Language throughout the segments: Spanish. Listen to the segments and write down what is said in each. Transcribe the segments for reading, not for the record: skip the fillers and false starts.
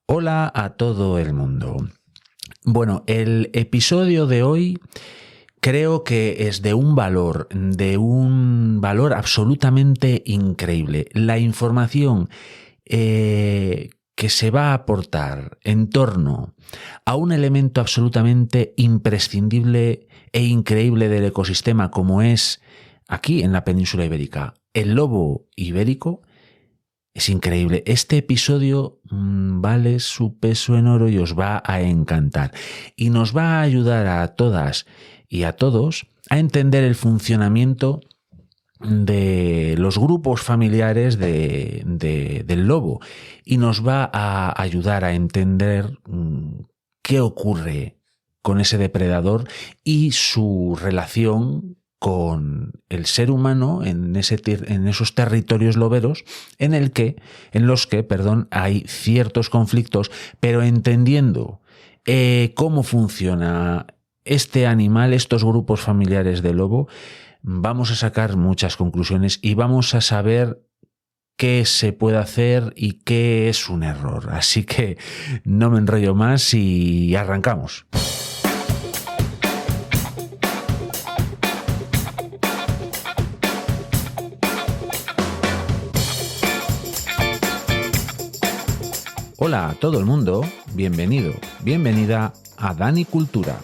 Hola a todo el mundo. Bueno, el episodio de hoy creo que es de un valor absolutamente increíble. La información que se va a aportar en torno a un elemento absolutamente imprescindible e increíble del ecosistema como es aquí en la península ibérica, el lobo ibérico. Es increíble. Este episodio vale su peso en oro y os va a encantar. Y nos va a ayudar a todas y a todos a entender el funcionamiento de los grupos familiares del lobo. Y nos va a ayudar a entender qué ocurre con ese depredador y su relación con el ser humano en esos territorios loberos en los que hay ciertos conflictos, pero entendiendo cómo funciona este animal, estos grupos familiares de lobo, vamos a sacar muchas conclusiones y vamos a saber qué se puede hacer y qué es un error. Así que no me enrollo más y arrancamos. Hola a todo el mundo, bienvenido, bienvenida a Dani Cultura.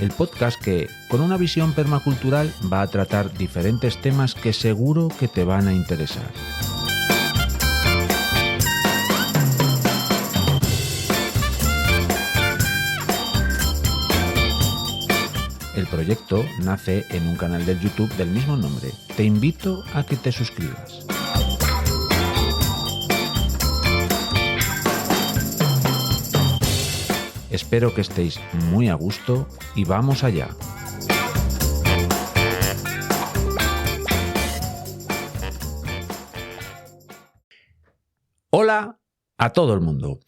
El podcast que, con una visión permacultural, va a tratar diferentes temas que seguro que te van a interesar. El proyecto nace en un canal de YouTube del mismo nombre. Te invito a que te suscribas. Espero que estéis muy a gusto y vamos allá. Hola a todo el mundo.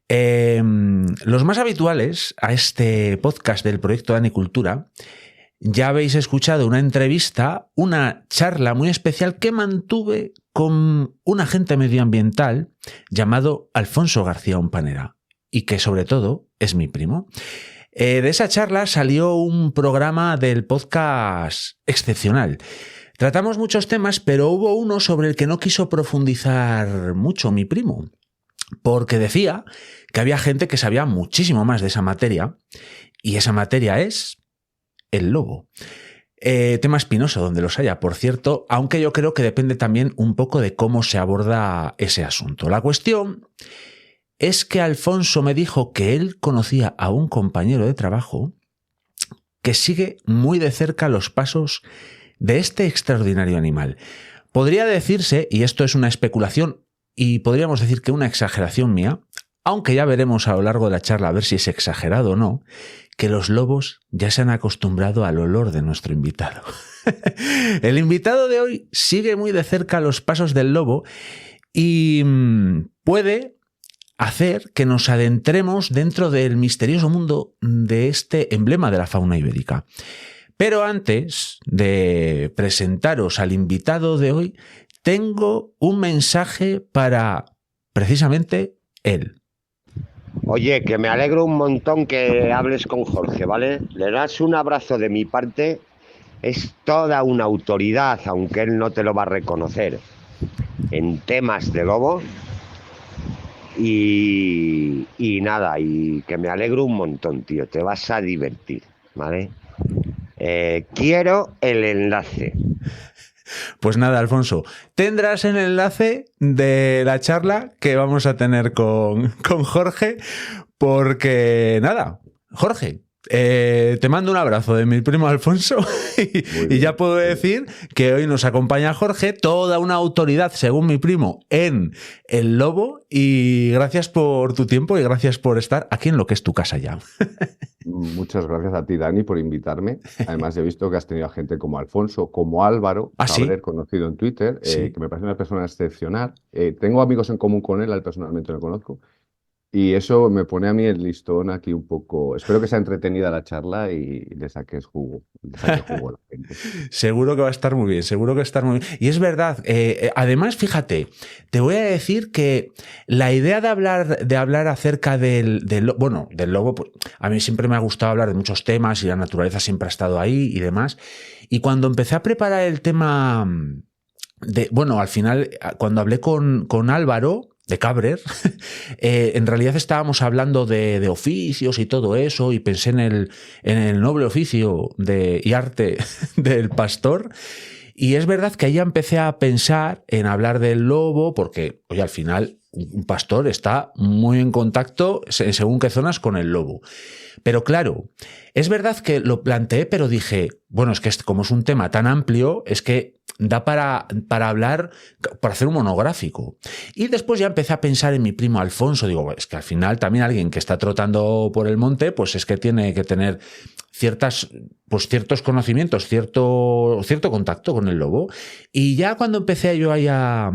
Los más habituales a este podcast del proyecto Dani Cultura ya habéis escuchado una entrevista, una charla muy especial que mantuve con un agente medioambiental llamado Alfonso García Ompanera y que sobre todo es mi primo. De esa charla salió un programa del podcast excepcional. Tratamos muchos temas, pero hubo uno sobre el que no quiso profundizar mucho mi primo, porque decía que había gente que sabía muchísimo más de esa materia, y esa materia es el lobo. Tema espinoso donde los haya, por cierto, aunque yo creo que depende también un poco de cómo se aborda ese asunto. La cuestión es que Alfonso me dijo que él conocía a un compañero de trabajo que sigue muy de cerca los pasos de este extraordinario animal. Podría decirse, y esto es una especulación, y podríamos decir que una exageración mía, aunque ya veremos a lo largo de la charla a ver si es exagerado o no, que los lobos ya se han acostumbrado al olor de nuestro invitado. El invitado de hoy sigue muy de cerca los pasos del lobo y puede hacer que nos adentremos dentro del misterioso mundo de este emblema de la fauna ibérica. Pero antes de presentaros al invitado de hoy, tengo un mensaje para precisamente él. Oye, que me alegro un montón que hables con Jorge, ¿vale? Le das un abrazo de mi parte. Es toda una autoridad, aunque él no te lo va a reconocer, en temas de lobo. Y nada, y que me alegro un montón, tío. Te vas a divertir, ¿vale? Quiero el enlace. Pues nada, Alfonso, tendrás el enlace de la charla que vamos a tener con Jorge, porque nada, Jorge, te mando un abrazo de mi primo Alfonso y ya puedo decir que hoy nos acompaña Jorge, toda una autoridad, según mi primo, en el lobo, y gracias por tu tiempo y gracias por estar aquí en lo que es tu casa ya. Muchas gracias a ti, Dani, por invitarme. Además, he visto que has tenido a gente como Alfonso, como Álvaro, ¿Sí? haber conocido en Twitter, Sí. que me parece una persona excepcional. Tengo amigos en común con él personalmente lo conozco. Y eso me pone a mí el listón aquí un poco. Espero que sea entretenida la charla y le saques jugo, le saque jugo a la gente. Seguro que va a estar muy bien, seguro que va a estar muy bien. Y es verdad, además, fíjate, te voy a decir que la idea de hablar acerca bueno, del lobo, pues, a mí siempre me ha gustado hablar de muchos temas y la naturaleza siempre ha estado ahí y demás. Y cuando empecé a preparar el tema bueno, al final, cuando hablé con Álvaro de Cabrer, en realidad estábamos hablando de oficios y todo eso, y pensé en el noble oficio y arte del pastor. Y es verdad que ahí ya empecé a pensar en hablar del lobo, porque, oye, al final un pastor está muy en contacto, según qué zonas, con el lobo. Pero claro, es verdad que lo planteé, pero dije, bueno, es que como es un tema tan amplio, es que da para hablar, para hacer un monográfico. Y después ya empecé a pensar en mi primo Alfonso. Digo, es que al final también alguien que está trotando por el monte, pues es que tiene que tener ciertos conocimientos, cierto contacto con el lobo. Y ya cuando empecé yo ahí a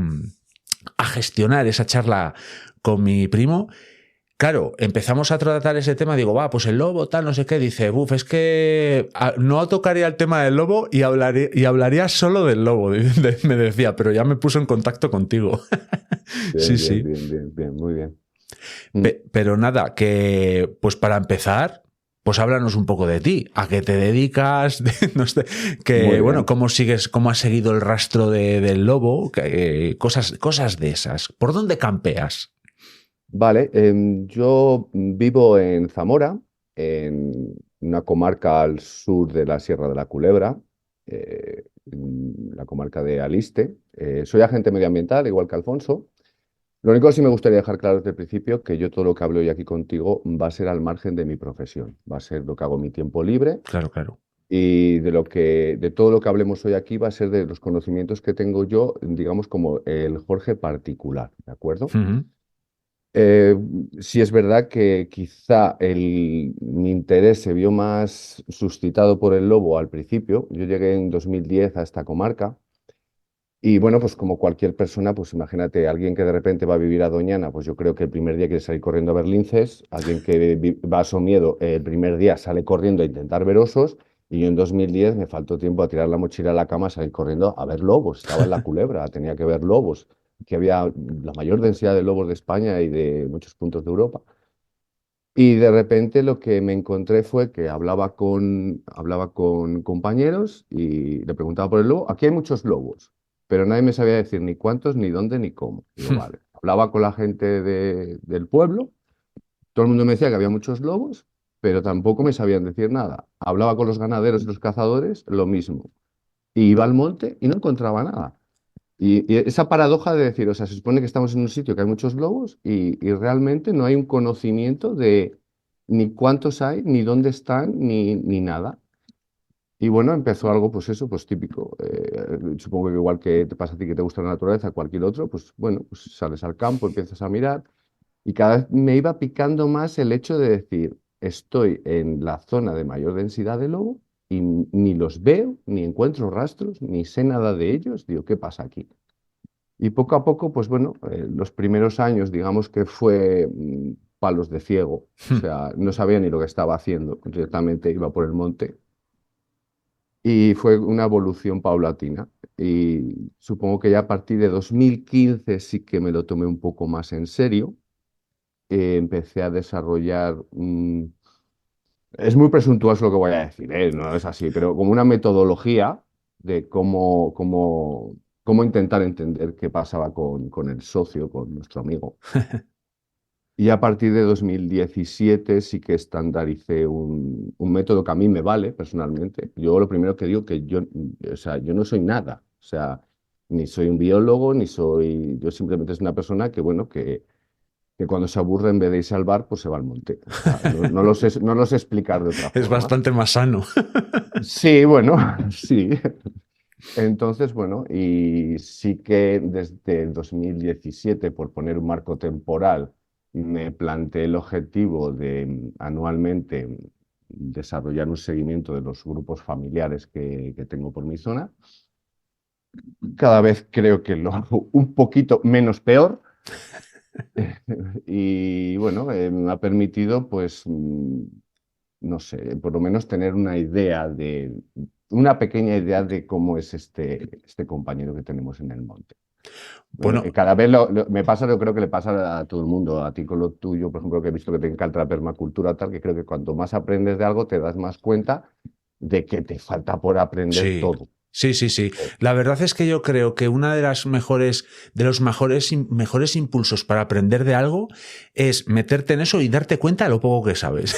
gestionar esa charla con mi primo, claro, empezamos a tratar ese tema, digo, va, pues el lobo, tal, no sé qué, dice, buf, es que no tocaría el tema del lobo y hablaría solo del lobo, me decía, pero ya me puso en contacto contigo. Bien, Sí, bien, sí. bien, bien, bien, muy bien. Pero nada, que pues para empezar, pues háblanos un poco de ti, a qué te dedicas, no sé, Muy bueno, bien. cómo has seguido el rastro del lobo, cosas de esas. ¿Por dónde campeas? Vale, yo vivo en Zamora, en una comarca al sur de la Sierra de la Culebra, en la comarca de Aliste. Soy agente medioambiental, igual que Alfonso. Lo único que sí me gustaría dejar claro desde el principio que yo todo lo que hablo hoy aquí contigo va a ser al margen de mi profesión, va a ser lo que hago en mi tiempo libre Claro, claro. y de todo lo que hablemos hoy aquí va a ser de los conocimientos que tengo yo, digamos como el Jorge particular, ¿de acuerdo? Ujú. Eh, sí es verdad que quizá mi interés se vio más suscitado por el lobo al principio. Yo llegué en 2010 a esta comarca y bueno, pues como cualquier persona, pues imagínate, alguien que de repente va a vivir a Doñana, pues yo creo que el primer día quiere salir corriendo a ver linces, alguien que va a Somiedo, el primer día sale corriendo a intentar ver osos, y yo en 2010 me faltó tiempo a tirar la mochila a la cama, a salir corriendo a ver lobos, estaba en la Culebra, tenía que ver lobos, que había la mayor densidad de lobos de España y de muchos puntos de Europa. Y de repente lo que me encontré fue que hablaba con compañeros y le preguntaba por el lobo. Aquí hay muchos lobos, pero nadie me sabía decir ni cuántos, ni dónde, ni cómo. Digo, vale. Hablaba con la gente del pueblo, todo el mundo me decía que había muchos lobos, pero tampoco me sabían decir nada. Hablaba con los ganaderos y los cazadores, lo mismo. Y iba al monte y no encontraba nada. Y esa paradoja de decir, o sea, se supone que estamos en un sitio que hay muchos lobos y realmente no hay un conocimiento de ni cuántos hay, ni dónde están, ni nada. Y bueno, empezó algo, pues eso, pues típico. Supongo que igual que te pasa a ti que te gusta la naturaleza, cualquier otro, pues bueno, pues sales al campo, empiezas a mirar y cada vez me iba picando más el hecho de decir, estoy en la zona de mayor densidad de lobo y ni los veo, ni encuentro rastros, ni sé nada de ellos. Digo, ¿qué pasa aquí? Y poco a poco, pues bueno, los primeros años, digamos que fue palos de ciego, o sea, no sabía ni lo que estaba haciendo, directamente iba por el monte y fue una evolución paulatina. Y supongo que ya a partir de 2015 sí que me lo tomé un poco más en serio. Empecé a desarrollar, es muy presuntuoso lo que voy a decir, no es así, pero como una metodología de cómo intentar entender qué pasaba con el socio, con nuestro amigo. Y a partir de 2017 sí que estandaricé un método que a mí me vale personalmente. Yo lo primero que digo que yo, o sea, yo no soy nada. O sea, ni soy un biólogo, ni soy... Yo simplemente soy una persona que, bueno, que cuando se aburre en vez de irse al bar, pues se va al monte. O sea, no lo sé explicar de otra Es forma. bastante más sano. Sí, bueno, sí. Entonces, bueno, y sí que desde el 2017, por poner un marco temporal, me planteé el objetivo de anualmente desarrollar un seguimiento de los grupos familiares que tengo por mi zona. Cada vez creo que lo hago un poquito menos peor, Y bueno, me ha permitido, pues, no sé, por lo menos tener una pequeña idea de cómo es este compañero que tenemos en el monte. Bueno, Cada vez me pasa, yo creo que le pasa a todo el mundo, a ti con lo tuyo, por ejemplo, que he visto que te encanta la permacultura, tal, que creo que cuanto más aprendes de algo, te das más cuenta de que te falta por aprender sí. todo. Sí, sí, sí. La verdad es que yo creo que una de las mejores, de los mejores impulsos para aprender de algo es meterte en eso y darte cuenta de lo poco que sabes.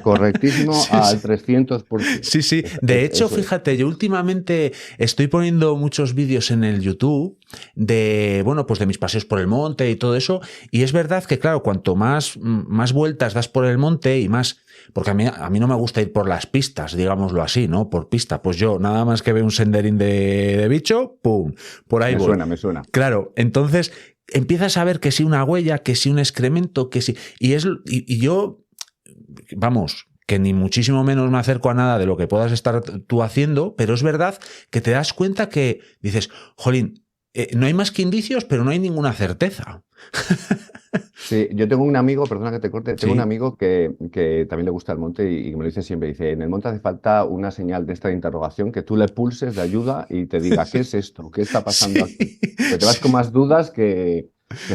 Correctísimo Sí, sí. al 300%. Sí, sí. De hecho, Eso es. fíjate, yo últimamente estoy poniendo muchos vídeos en el YouTube de, bueno, pues de mis paseos por el monte y todo eso. Y es verdad que, claro, cuanto más vueltas das por el monte y más, porque a mí no me gusta ir por las pistas, digámoslo así, ¿no? Por pista. Pues yo, nada más que veo un senderín de bicho, ¡pum! Por ahí Me voy. suena, me suena. Claro, entonces empiezas a ver que si una huella, que si un excremento, que si. Y yo, vamos, que ni muchísimo menos me acerco a nada de lo que puedas estar tú haciendo, pero es verdad que te das cuenta que dices, jolín, no hay más que indicios, pero no hay ninguna certeza. Sí, yo tengo un amigo, perdona que te corte, tengo un Sí. amigo que también le gusta el monte y me lo dice siempre. Dice, en el monte hace falta una señal de esta de interrogación que tú le pulses de ayuda y te diga, ¿qué es esto? ¿Qué está pasando Sí, aquí? Porque te vas con más dudas que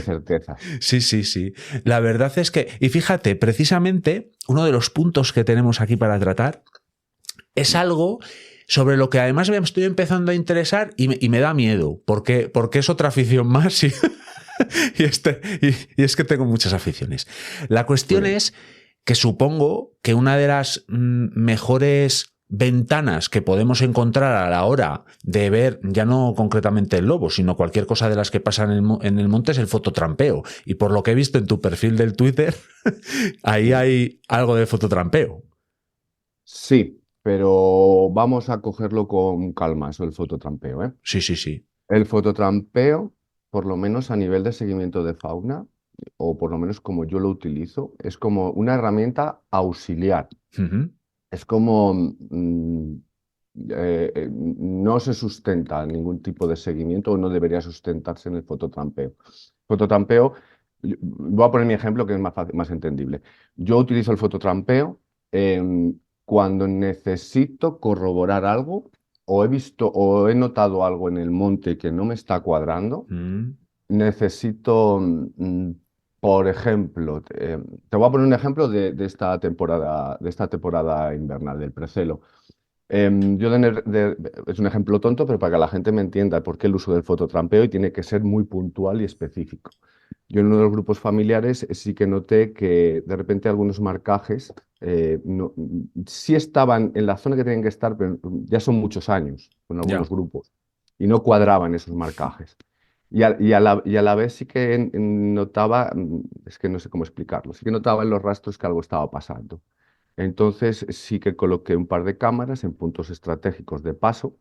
certezas. sí, sí, sí. La verdad es que, y fíjate, precisamente uno de los puntos que tenemos aquí para tratar es algo sobre lo que además me estoy empezando a interesar y me da miedo, porque es otra afición más y, y es que tengo muchas aficiones. La cuestión Cuéntame. es que supongo que una de las mejores ventanas que podemos encontrar a la hora de ver, ya no concretamente el lobo, sino cualquier cosa de las que pasan en el monte es el fototrampeo. Y por lo que he visto en tu perfil del Twitter, ahí Sí. hay algo de fototrampeo. Sí, pero vamos a cogerlo con calma, eso el fototrampeo, ¿eh? Sí, sí, sí. El fototrampeo, por lo menos a nivel de seguimiento de fauna, o por lo menos como yo lo utilizo, es como una herramienta auxiliar. Ujú. Es como no se sustenta ningún tipo de seguimiento o no debería sustentarse en el fototrampeo. Fototrampeo, voy a poner mi ejemplo que es más entendible. Yo utilizo el fototrampeo cuando necesito corroborar algo o he visto o he notado algo en el monte que no me está cuadrando. Mm. Necesito, por ejemplo, te voy a poner un ejemplo de esta temporada invernal, del precelo. Es un ejemplo tonto, pero para que la gente me entienda por qué el uso del fototrampeo y tiene que ser muy puntual y específico. Yo en uno de los grupos familiares sí que noté que de repente algunos marcajes sí estaban en la zona que tenían que estar, pero ya son muchos años con algunos Ya. grupos y no cuadraban esos marcajes. Y a la vez sí que notaba, es que no sé cómo explicarlo, sí que notaba en los rastros que algo estaba pasando. Entonces sí que coloqué un par de cámaras en puntos estratégicos de paso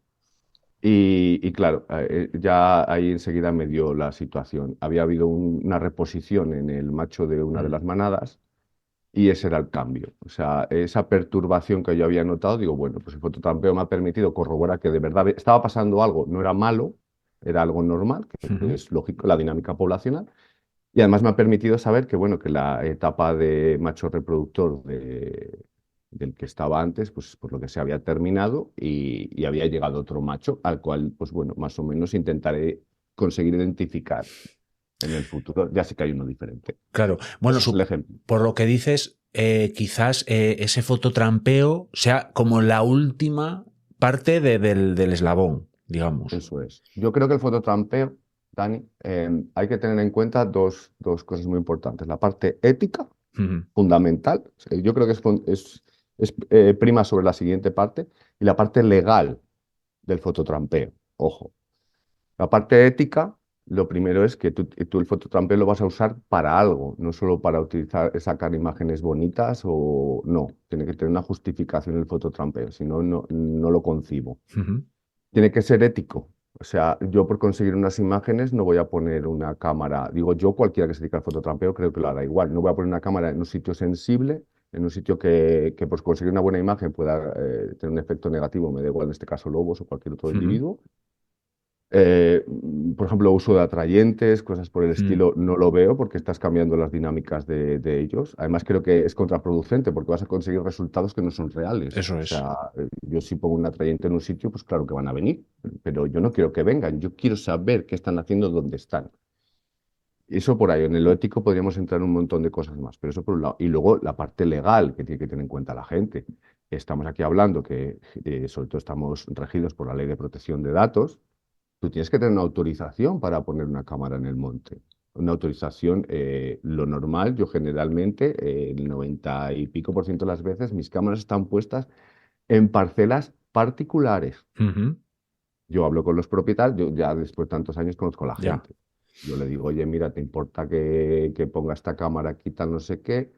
y claro, ya ahí enseguida me dio la situación. Había habido una reposición en el macho de una de Mm. las manadas y ese era el cambio. O sea, esa perturbación que yo había notado, digo, bueno, pues el fototrampeo me ha permitido corroborar que de verdad estaba pasando algo, no era malo, era algo normal, que Ujú. es lógico, la dinámica poblacional. Y además me ha permitido saber que, bueno, que la etapa de macho reproductor del que estaba antes, pues por lo que se había terminado y había llegado otro macho al cual, pues bueno, más o menos intentaré conseguir identificar en el futuro. Ya sé que hay uno diferente. Claro. Bueno, Ese es el ejemplo. por lo que dices, quizás ese fototrampeo sea como la última parte del eslabón, digamos. Eso es. Yo creo que el fototrampeo, Dani, hay que tener en cuenta dos cosas muy importantes. La parte ética, Ujú. fundamental. O sea, yo creo que es prima sobre la siguiente parte. Y la parte legal del fototrampeo. Ojo. La parte ética, lo primero es que tú el fototrampeo lo vas a usar para algo, no solo para sacar imágenes bonitas o no. Tiene que tener una justificación el fototrampeo, si no, no lo concibo. Ujú. Tiene que ser ético. O sea, yo por conseguir unas imágenes no voy a poner una cámara. Digo, yo cualquiera que se dedique al fototrampeo creo que lo hará igual. No voy a poner una cámara en un sitio sensible, en un sitio que por conseguir una buena imagen pueda tener un efecto negativo, me da igual en este caso lobos o cualquier otro Ujú. individuo. Eh, por ejemplo, uso de atrayentes, cosas por el Mm, estilo, no lo veo porque estás cambiando las dinámicas de ellos. Además, creo que es contraproducente porque vas a conseguir resultados que no son reales. eso O es. sea, yo si pongo un atrayente en un sitio, pues claro que van a venir, pero yo no quiero que vengan, yo quiero saber qué están haciendo, dónde están. Eso por ahí, en lo ético podríamos entrar en un montón de cosas más, pero eso por un lado. Y luego la parte legal que tiene que tener en cuenta la gente. Estamos aquí hablando que sobre todo estamos regidos por la Ley de Protección de Datos. Tú tienes que tener una autorización para poner una cámara en el monte. Una autorización, lo normal, yo generalmente, el 90 y pico por ciento de las veces, mis cámaras están puestas en parcelas particulares. Ujú. Yo hablo con los propietarios, yo ya después de tantos años conozco a la Ya. gente. Yo le digo, oye, mira, ¿te importa que ponga esta cámara aquí, tal, no sé qué?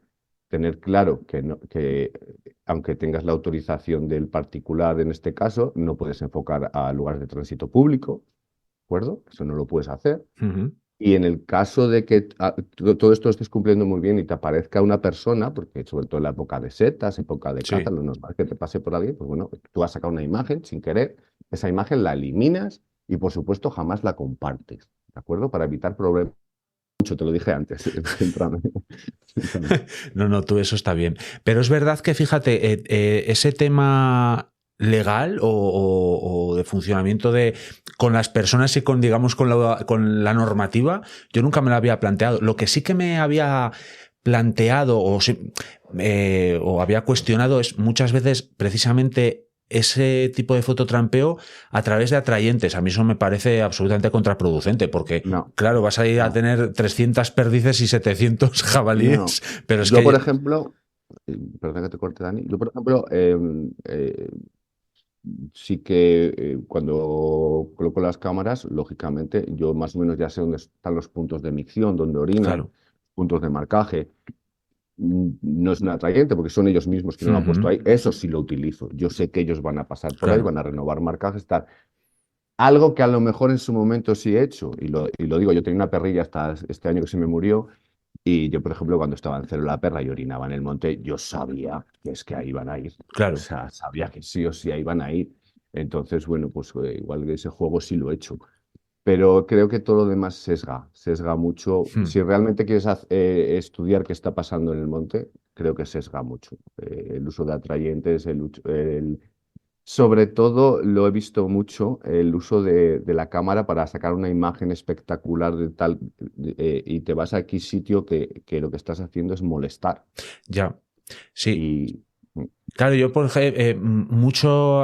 Tener claro que, que aunque tengas la autorización del particular en este caso, no puedes enfocar a lugares de tránsito público, ¿de acuerdo? Eso no lo puedes hacer. Ujú. Y en el caso de que todo esto lo estés cumpliendo muy bien y te aparezca una persona, porque sobre todo en la época de setas, época de caza, Sí. lo normal es que te pase por alguien, pues bueno, tú vas a sacar una imagen sin querer, esa imagen la eliminas y por supuesto jamás la compartes, ¿de acuerdo? Para evitar problemas. Mucho, te lo dije antes. Céntrame. No, no, tú eso está bien. Pero es verdad que, fíjate, ese tema legal o de funcionamiento de con las personas y con, digamos, con la normativa, yo nunca me lo había planteado. Lo que sí que me había planteado o había cuestionado es muchas veces precisamente ese tipo de fototrampeo a través de atrayentes. A mí eso me parece absolutamente contraproducente porque, No, claro, vas a ir a no, tener 300 perdices y 700 no. jabalíes, pero es Yo, por que, ejemplo, perdón que te corte, Dani, yo, por ejemplo, sí que cuando coloco las cámaras, lógicamente, yo más o menos ya sé dónde están los puntos de micción, dónde orinan, claro. puntos de marcaje. No es un atrayente porque son ellos mismos quienes lo han puesto Ujú, ahí. Eso sí lo utilizo. Yo sé que ellos van a pasar por ahí, claro. van a renovar marcajes, tal. Algo que a lo mejor en su momento sí he hecho, y lo digo, yo tenía una perrilla hasta este año que se me murió, y yo, por ejemplo, cuando estaba en Cero la Perra y orinaba en el monte, yo sabía que es que ahí van a ir. O Claro. sea, sabía que sí o sí ahí van a ir. Entonces, bueno, pues igual que ese juego sí lo he hecho. Pero creo que todo lo demás sesga mucho. Hmm. Si realmente quieres estudiar qué está pasando en el monte, creo que sesga mucho. El uso de atrayentes, sobre todo lo he visto mucho, el uso de la cámara para sacar una imagen espectacular de tal, y te vas a X sitio que lo que estás haciendo es molestar. Ya. Sí. Y Claro, yo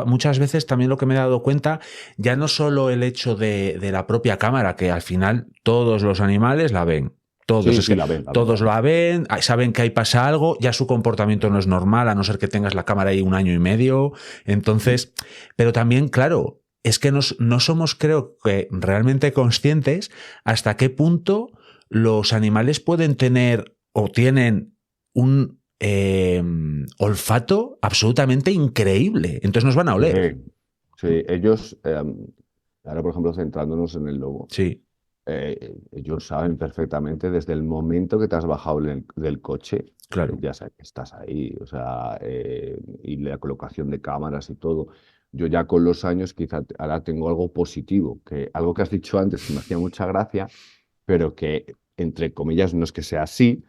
muchas veces también lo que me he dado cuenta, ya no solo el hecho de la propia cámara, que al final todos los animales la ven. Todos, sí, es sí, que la ven, todos claro. la ven, saben que ahí pasa algo, ya su comportamiento no es normal, a no ser que tengas la cámara ahí un año y medio. Mm. Entonces, pero también, claro, es que no somos, creo que, realmente conscientes hasta qué punto los animales pueden tener o tienen un olfato absolutamente increíble. Entonces nos van a Sí, oler. sí, ellos, ahora por ejemplo, centrándonos en el lobo, Sí, ellos saben perfectamente desde el momento que te has bajado del coche, claro. ya saben que estás ahí, o sea, y la colocación de cámaras y todo. Yo ya con los años quizá ahora tengo algo positivo, que algo que has dicho antes que me hacía mucha gracia, pero que entre comillas no es que sea así,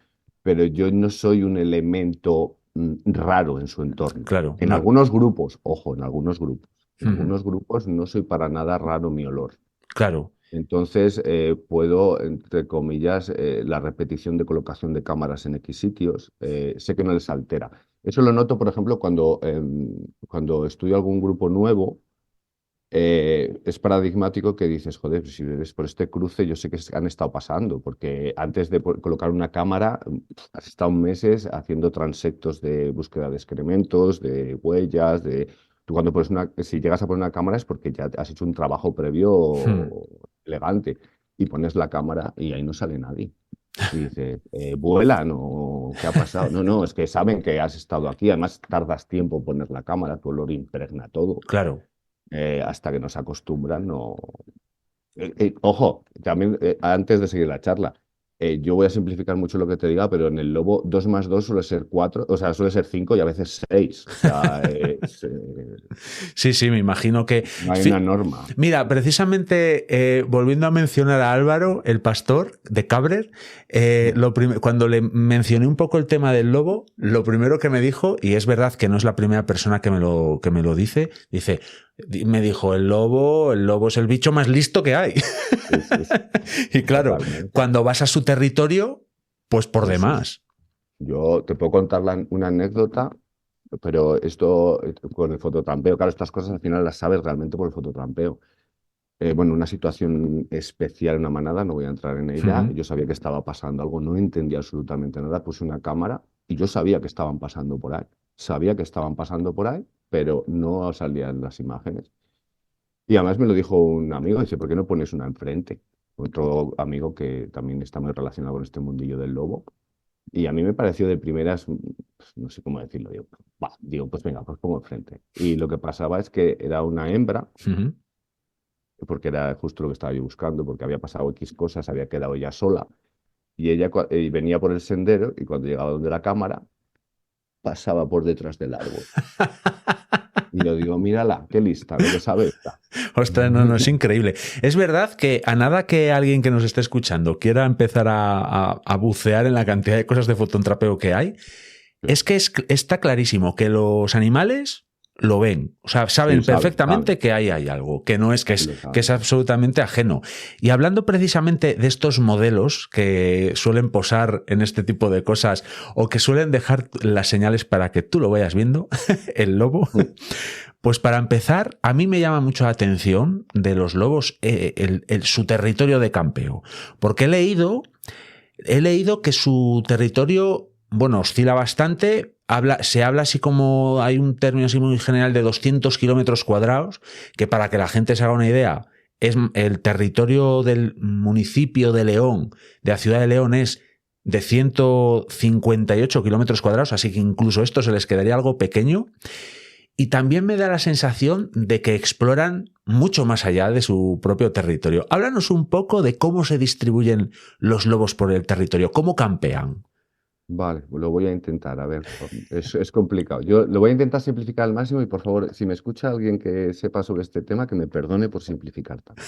pero yo no soy un elemento raro en su entorno. Claro. En No, algunos grupos, ojo, en algunos grupos. En ujú, algunos grupos no soy para nada raro mi olor. claro. Entonces, puedo, entre comillas, la repetición de colocación de cámaras en X sitios, sé que no les altera. Eso lo noto, por ejemplo, cuando estudio algún grupo nuevo, es paradigmático que dices, joder, pues si ves por este cruce, yo sé que han estado pasando, porque antes de colocar una cámara, has estado meses haciendo transectos de búsqueda de excrementos, de huellas, de... Tú cuando pones si llegas a poner una cámara es porque ya has hecho un trabajo Hmm. previo elegante y pones la cámara y ahí no sale nadie. Y dices, vuelan o qué ha pasado. No, no, es que saben que has estado aquí, además tardas tiempo en poner la cámara, tu olor impregna todo Claro. hasta que nos acostumbran, no. Ojo, también antes de seguir la charla, Yo voy a simplificar mucho lo que te diga, pero en el lobo 2 más 2 suele ser 4, o sea, suele ser 5 y a veces 6. O sea, Sí, sí, me imagino que... no hay una norma. Mira, precisamente volviendo a mencionar a Álvaro, el pastor de Cabrer, cuando le mencioné un poco el tema del lobo, lo primero que me dijo, y es verdad que no es la primera persona que me lo me dijo, el lobo es el bicho más listo que hay. Sí, sí, sí, Y claro, totalmente. cuando vas a su territorio, pues por Pues sí. demás. Yo te puedo contar una anécdota, pero esto con el fototrampeo, claro, estas cosas al final las sabes realmente por el fototrampeo. Bueno, una situación especial en una manada, no voy a entrar en ella. Ujú. Yo sabía que estaba pasando algo, no entendía absolutamente nada. Puse una cámara y yo sabía que estaban pasando por ahí. Sabía que estaban pasando por ahí, pero no salían las imágenes. Y además me lo dijo un amigo, dice, ¿por qué no pones una enfrente? Otro amigo que también está muy relacionado con este mundillo del lobo. Y a mí me pareció de primeras, pues, no sé cómo decirlo, digo, pues venga, pues pongo enfrente. Y lo que pasaba es que era una hembra, Ujú. porque era justo lo que estaba yo buscando, porque había pasado X cosas, había quedado ella sola, y ella venía por el sendero, y cuando llegaba donde la cámara, pasaba por detrás del árbol. Y yo digo, mírala, qué lista, lo que sabe esta. Ostras, no, no, es increíble. Es verdad que a nada que alguien que nos esté escuchando quiera empezar a bucear en la cantidad de cosas de fotoentrapeo que hay, es que está clarísimo que los animales lo ven. O sea, Sí, saben saben, perfectamente que ahí hay algo, que no es que sí es, lo que saben. es absolutamente ajeno. Y hablando precisamente de estos modelos que suelen posar en este tipo de cosas o que suelen dejar las señales para que tú lo vayas viendo, el lobo. Pues para empezar, a mí me llama mucho la atención de los lobos su territorio de campeo, porque he leído que su territorio, bueno, oscila bastante, se habla así como, hay un término así muy general de 200 kilómetros cuadrados, que para que la gente se haga una idea, es el territorio del municipio de León, de la ciudad de León, es de 158 kilómetros cuadrados, así que incluso esto se les quedaría algo pequeño. Y también me da la sensación de que exploran mucho más allá de su propio territorio. Háblanos un poco de cómo se distribuyen los lobos por el territorio, cómo campean. Vale, lo voy a intentar, a ver, es complicado. Yo lo voy a intentar simplificar al máximo y por favor, si me escucha alguien que sepa sobre este tema, que me perdone por simplificar tanto.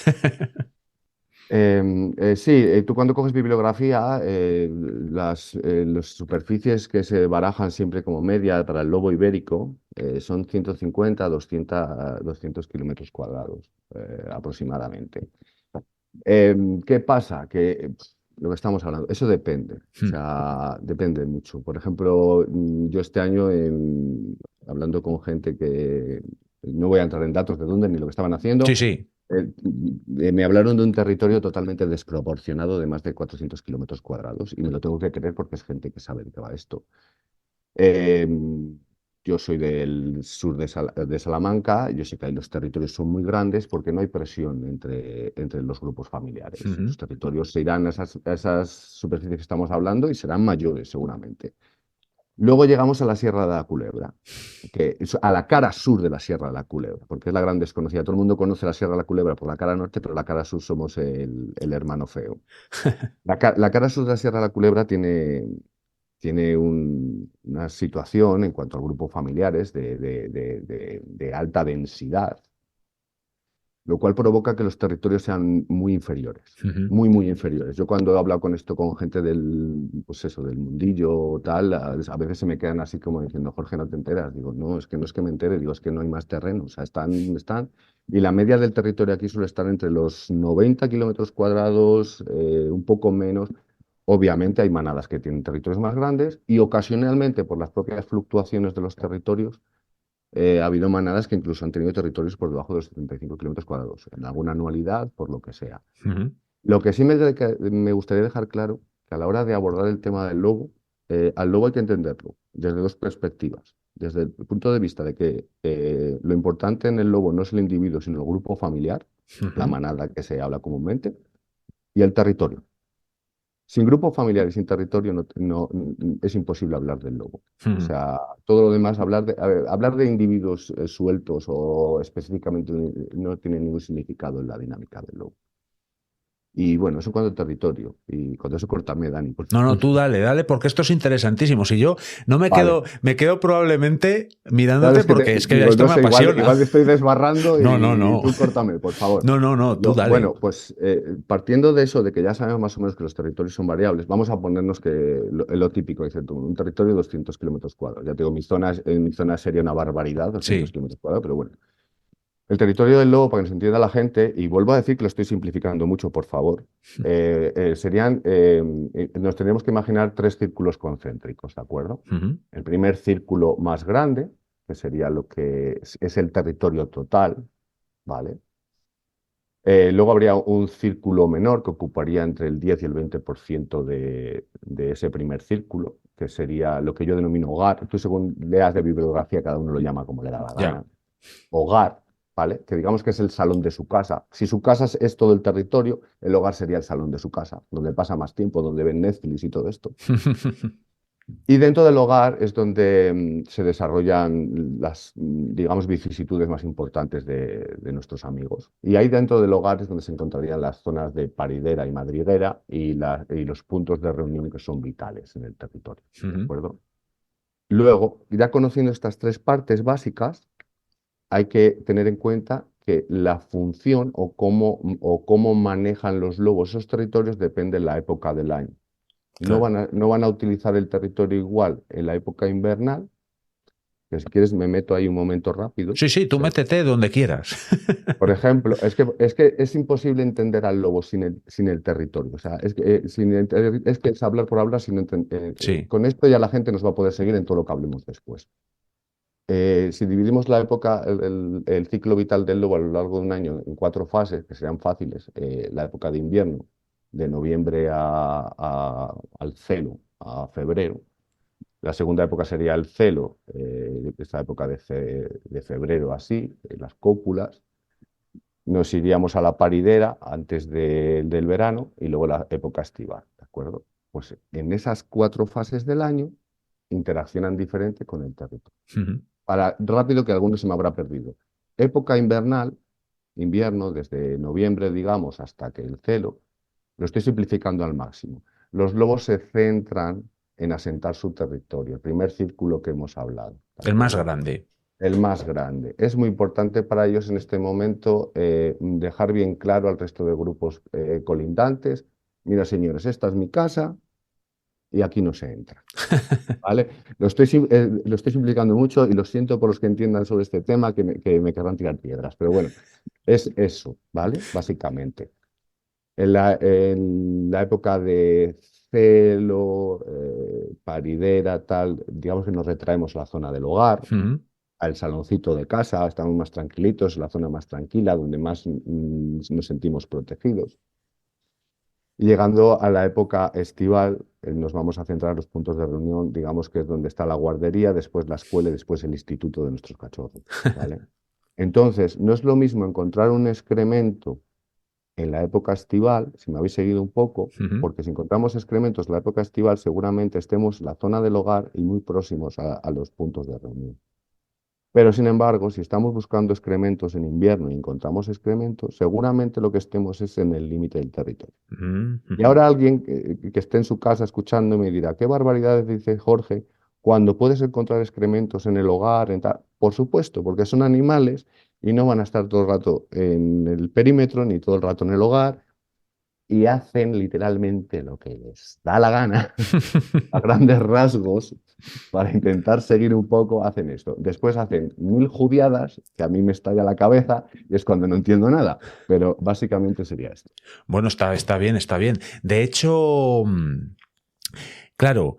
Sí, tú cuando coges bibliografía, las superficies que se barajan siempre como media para el lobo ibérico son 150 a 200 kilómetros cuadrados aproximadamente. ¿Qué pasa? Que lo que estamos hablando, eso depende, o sea, depende mucho. Por ejemplo, yo este año, hablando con gente que no voy a entrar en datos de dónde ni lo que estaban haciendo, Sí, sí. me hablaron de un territorio totalmente desproporcionado de más de 400 kilómetros cuadrados y me lo tengo que creer porque es gente que sabe de qué va esto. Eh, yo soy del sur de Salamanca, yo sé que ahí los territorios son muy grandes porque no hay presión entre los grupos familiares. Ujú. Los territorios se irán a esas superficies que estamos hablando y serán mayores seguramente. Luego llegamos a la Sierra de la Culebra, que es a la cara sur de la Sierra de la Culebra, porque es la gran desconocida. Todo el mundo conoce la Sierra de la Culebra por la cara norte, pero la cara sur somos el hermano feo. La cara sur de la Sierra de la Culebra tiene una situación en cuanto al grupo familiares de alta densidad, lo cual provoca que los territorios sean muy inferiores, Ujú. muy, muy inferiores. Yo cuando he hablado con esto con gente pues eso, del mundillo o tal, a veces se me quedan así como diciendo, Jorge, no te enteras. Digo, no es que me entere, digo, es que no hay más terreno, o sea, están. Y la media del territorio aquí suele estar entre los 90 kilómetros cuadrados, un poco menos. Obviamente hay manadas que tienen territorios más grandes y ocasionalmente por las propias fluctuaciones de los territorios ha habido manadas que incluso han tenido territorios por debajo de los 75 kilómetros cuadrados, en alguna anualidad, por lo que sea. Ujú. Lo que sí me gustaría dejar claro, que a la hora de abordar el tema del lobo, al lobo hay que entenderlo desde dos perspectivas. Desde el punto de vista de que lo importante en el lobo no es el individuo, sino el grupo familiar, la Ujú. manada que se habla comúnmente, y el territorio. Sin grupo familiar y sin territorio es imposible hablar del lobo. O Ujú. sea, todo lo demás, hablar de individuos sueltos o específicamente no tiene ningún significado en la dinámica del lobo. Y bueno, eso en cuanto al territorio. Y con eso cortame, Dani, por No, favor. tú dale, porque esto es interesantísimo. Si yo no Vale. me quedo probablemente Claro, mirándote porque es que digo, esto no me sé, igual, apasiona. igual me estoy desbarrando No, no, y no. tú córtame, por favor. No, tú dale. Bueno, pues partiendo de eso, de que ya sabemos más o menos que los territorios son variables, vamos a ponernos que lo típico, dice tú, un territorio de 200 kilómetros cuadrados. Ya te digo, en mi zona sería una barbaridad, 200 Sí. kilómetros cuadrados, pero bueno. El territorio del lobo, para que nos entienda la gente, y vuelvo a decir que lo estoy simplificando mucho, por favor, nos tendríamos que imaginar 3 círculos concéntricos, ¿de acuerdo? Ujú. El primer círculo más grande, que sería lo que es el territorio total, ¿vale? Luego habría un círculo menor que ocuparía entre el 10 y el 20% de ese primer círculo, que sería lo que yo denomino hogar. Tú, según leas de bibliografía, cada uno lo llama como le da la Ya. gana. Hogar, ¿vale? Que digamos que es el salón de su casa. Si su casa es todo el territorio, el hogar sería el salón de su casa, donde pasa más tiempo, donde ven Netflix y todo esto. Y dentro del hogar es donde se desarrollan las, digamos, vicisitudes más importantes de nuestros amigos. Y ahí dentro del hogar es donde se encontrarían las zonas de paridera y madriguera y los puntos de reunión que son vitales en el territorio, ¿de Ujú. acuerdo? Luego, ya conociendo estas 3 partes básicas, hay que tener en cuenta que la función o cómo manejan los lobos esos territorios depende de la época del año. Claro. No van a utilizar el territorio igual en la época invernal, que si quieres me meto ahí un momento rápido. Sí, tú métete donde quieras. Por ejemplo, es imposible entender al lobo sin el territorio. O sea, es que es hablar por hablar, Sí. con esto ya la gente nos va a poder seguir en todo lo que hablemos después. Si dividimos la época, el ciclo vital del lobo a lo largo de un año en 4 fases, que serían fáciles, la época de invierno, de noviembre al celo, a febrero. La segunda época sería el celo, esta época de febrero así, las cópulas. Nos iríamos a la paridera antes del verano y luego la época estival, ¿de acuerdo? Pues en esas 4 fases del año interaccionan diferente con el territorio. Ujú. Para rápido que alguno se me habrá perdido. Época invernal, invierno, desde noviembre, digamos, hasta que el celo, lo estoy simplificando al máximo. Los lobos se centran en asentar su territorio, el primer círculo que hemos hablado, ¿de El más acuerdo? grande. El más grande. Es muy importante para ellos en este momento dejar bien claro al resto de grupos colindantes, mira señores, esta es mi casa y aquí no se entra. ¿Vale? Lo estoy simplificando mucho y lo siento por los que entiendan sobre este tema que me querrán tirar piedras, pero bueno, es eso, ¿vale? Básicamente. En la época de celo, paridera, tal, digamos que nos retraemos a la zona del hogar, Ujú. al saloncito de casa, estamos más tranquilitos, la zona más tranquila, donde más nos sentimos protegidos. Y llegando a la época estival, nos vamos a centrar en los puntos de reunión, digamos que es donde está la guardería, después la escuela y después el instituto de nuestros cachorros, ¿vale? Entonces, no es lo mismo encontrar un excremento en la época estival, si me habéis seguido un poco, Ujú. porque si encontramos excrementos en la época estival, seguramente estemos en la zona del hogar y muy próximos a los puntos de reunión. Pero sin embargo, si estamos buscando excrementos en invierno y encontramos excrementos, seguramente lo que estemos es en el límite del territorio. Y Ujú. ahora alguien que esté en su casa escuchándome me dirá, ¿qué barbaridades dice Jorge cuando puedes encontrar excrementos en el hogar? Por supuesto, porque son animales y no van a estar todo el rato en el perímetro ni todo el rato en el hogar y hacen literalmente lo que les da la gana, a grandes rasgos, para intentar seguir un poco, hacen esto. Después hacen 1000 judiadas, que a mí me estalla la cabeza y es cuando no entiendo nada, pero básicamente sería esto. Bueno, está bien, está bien. De hecho, claro,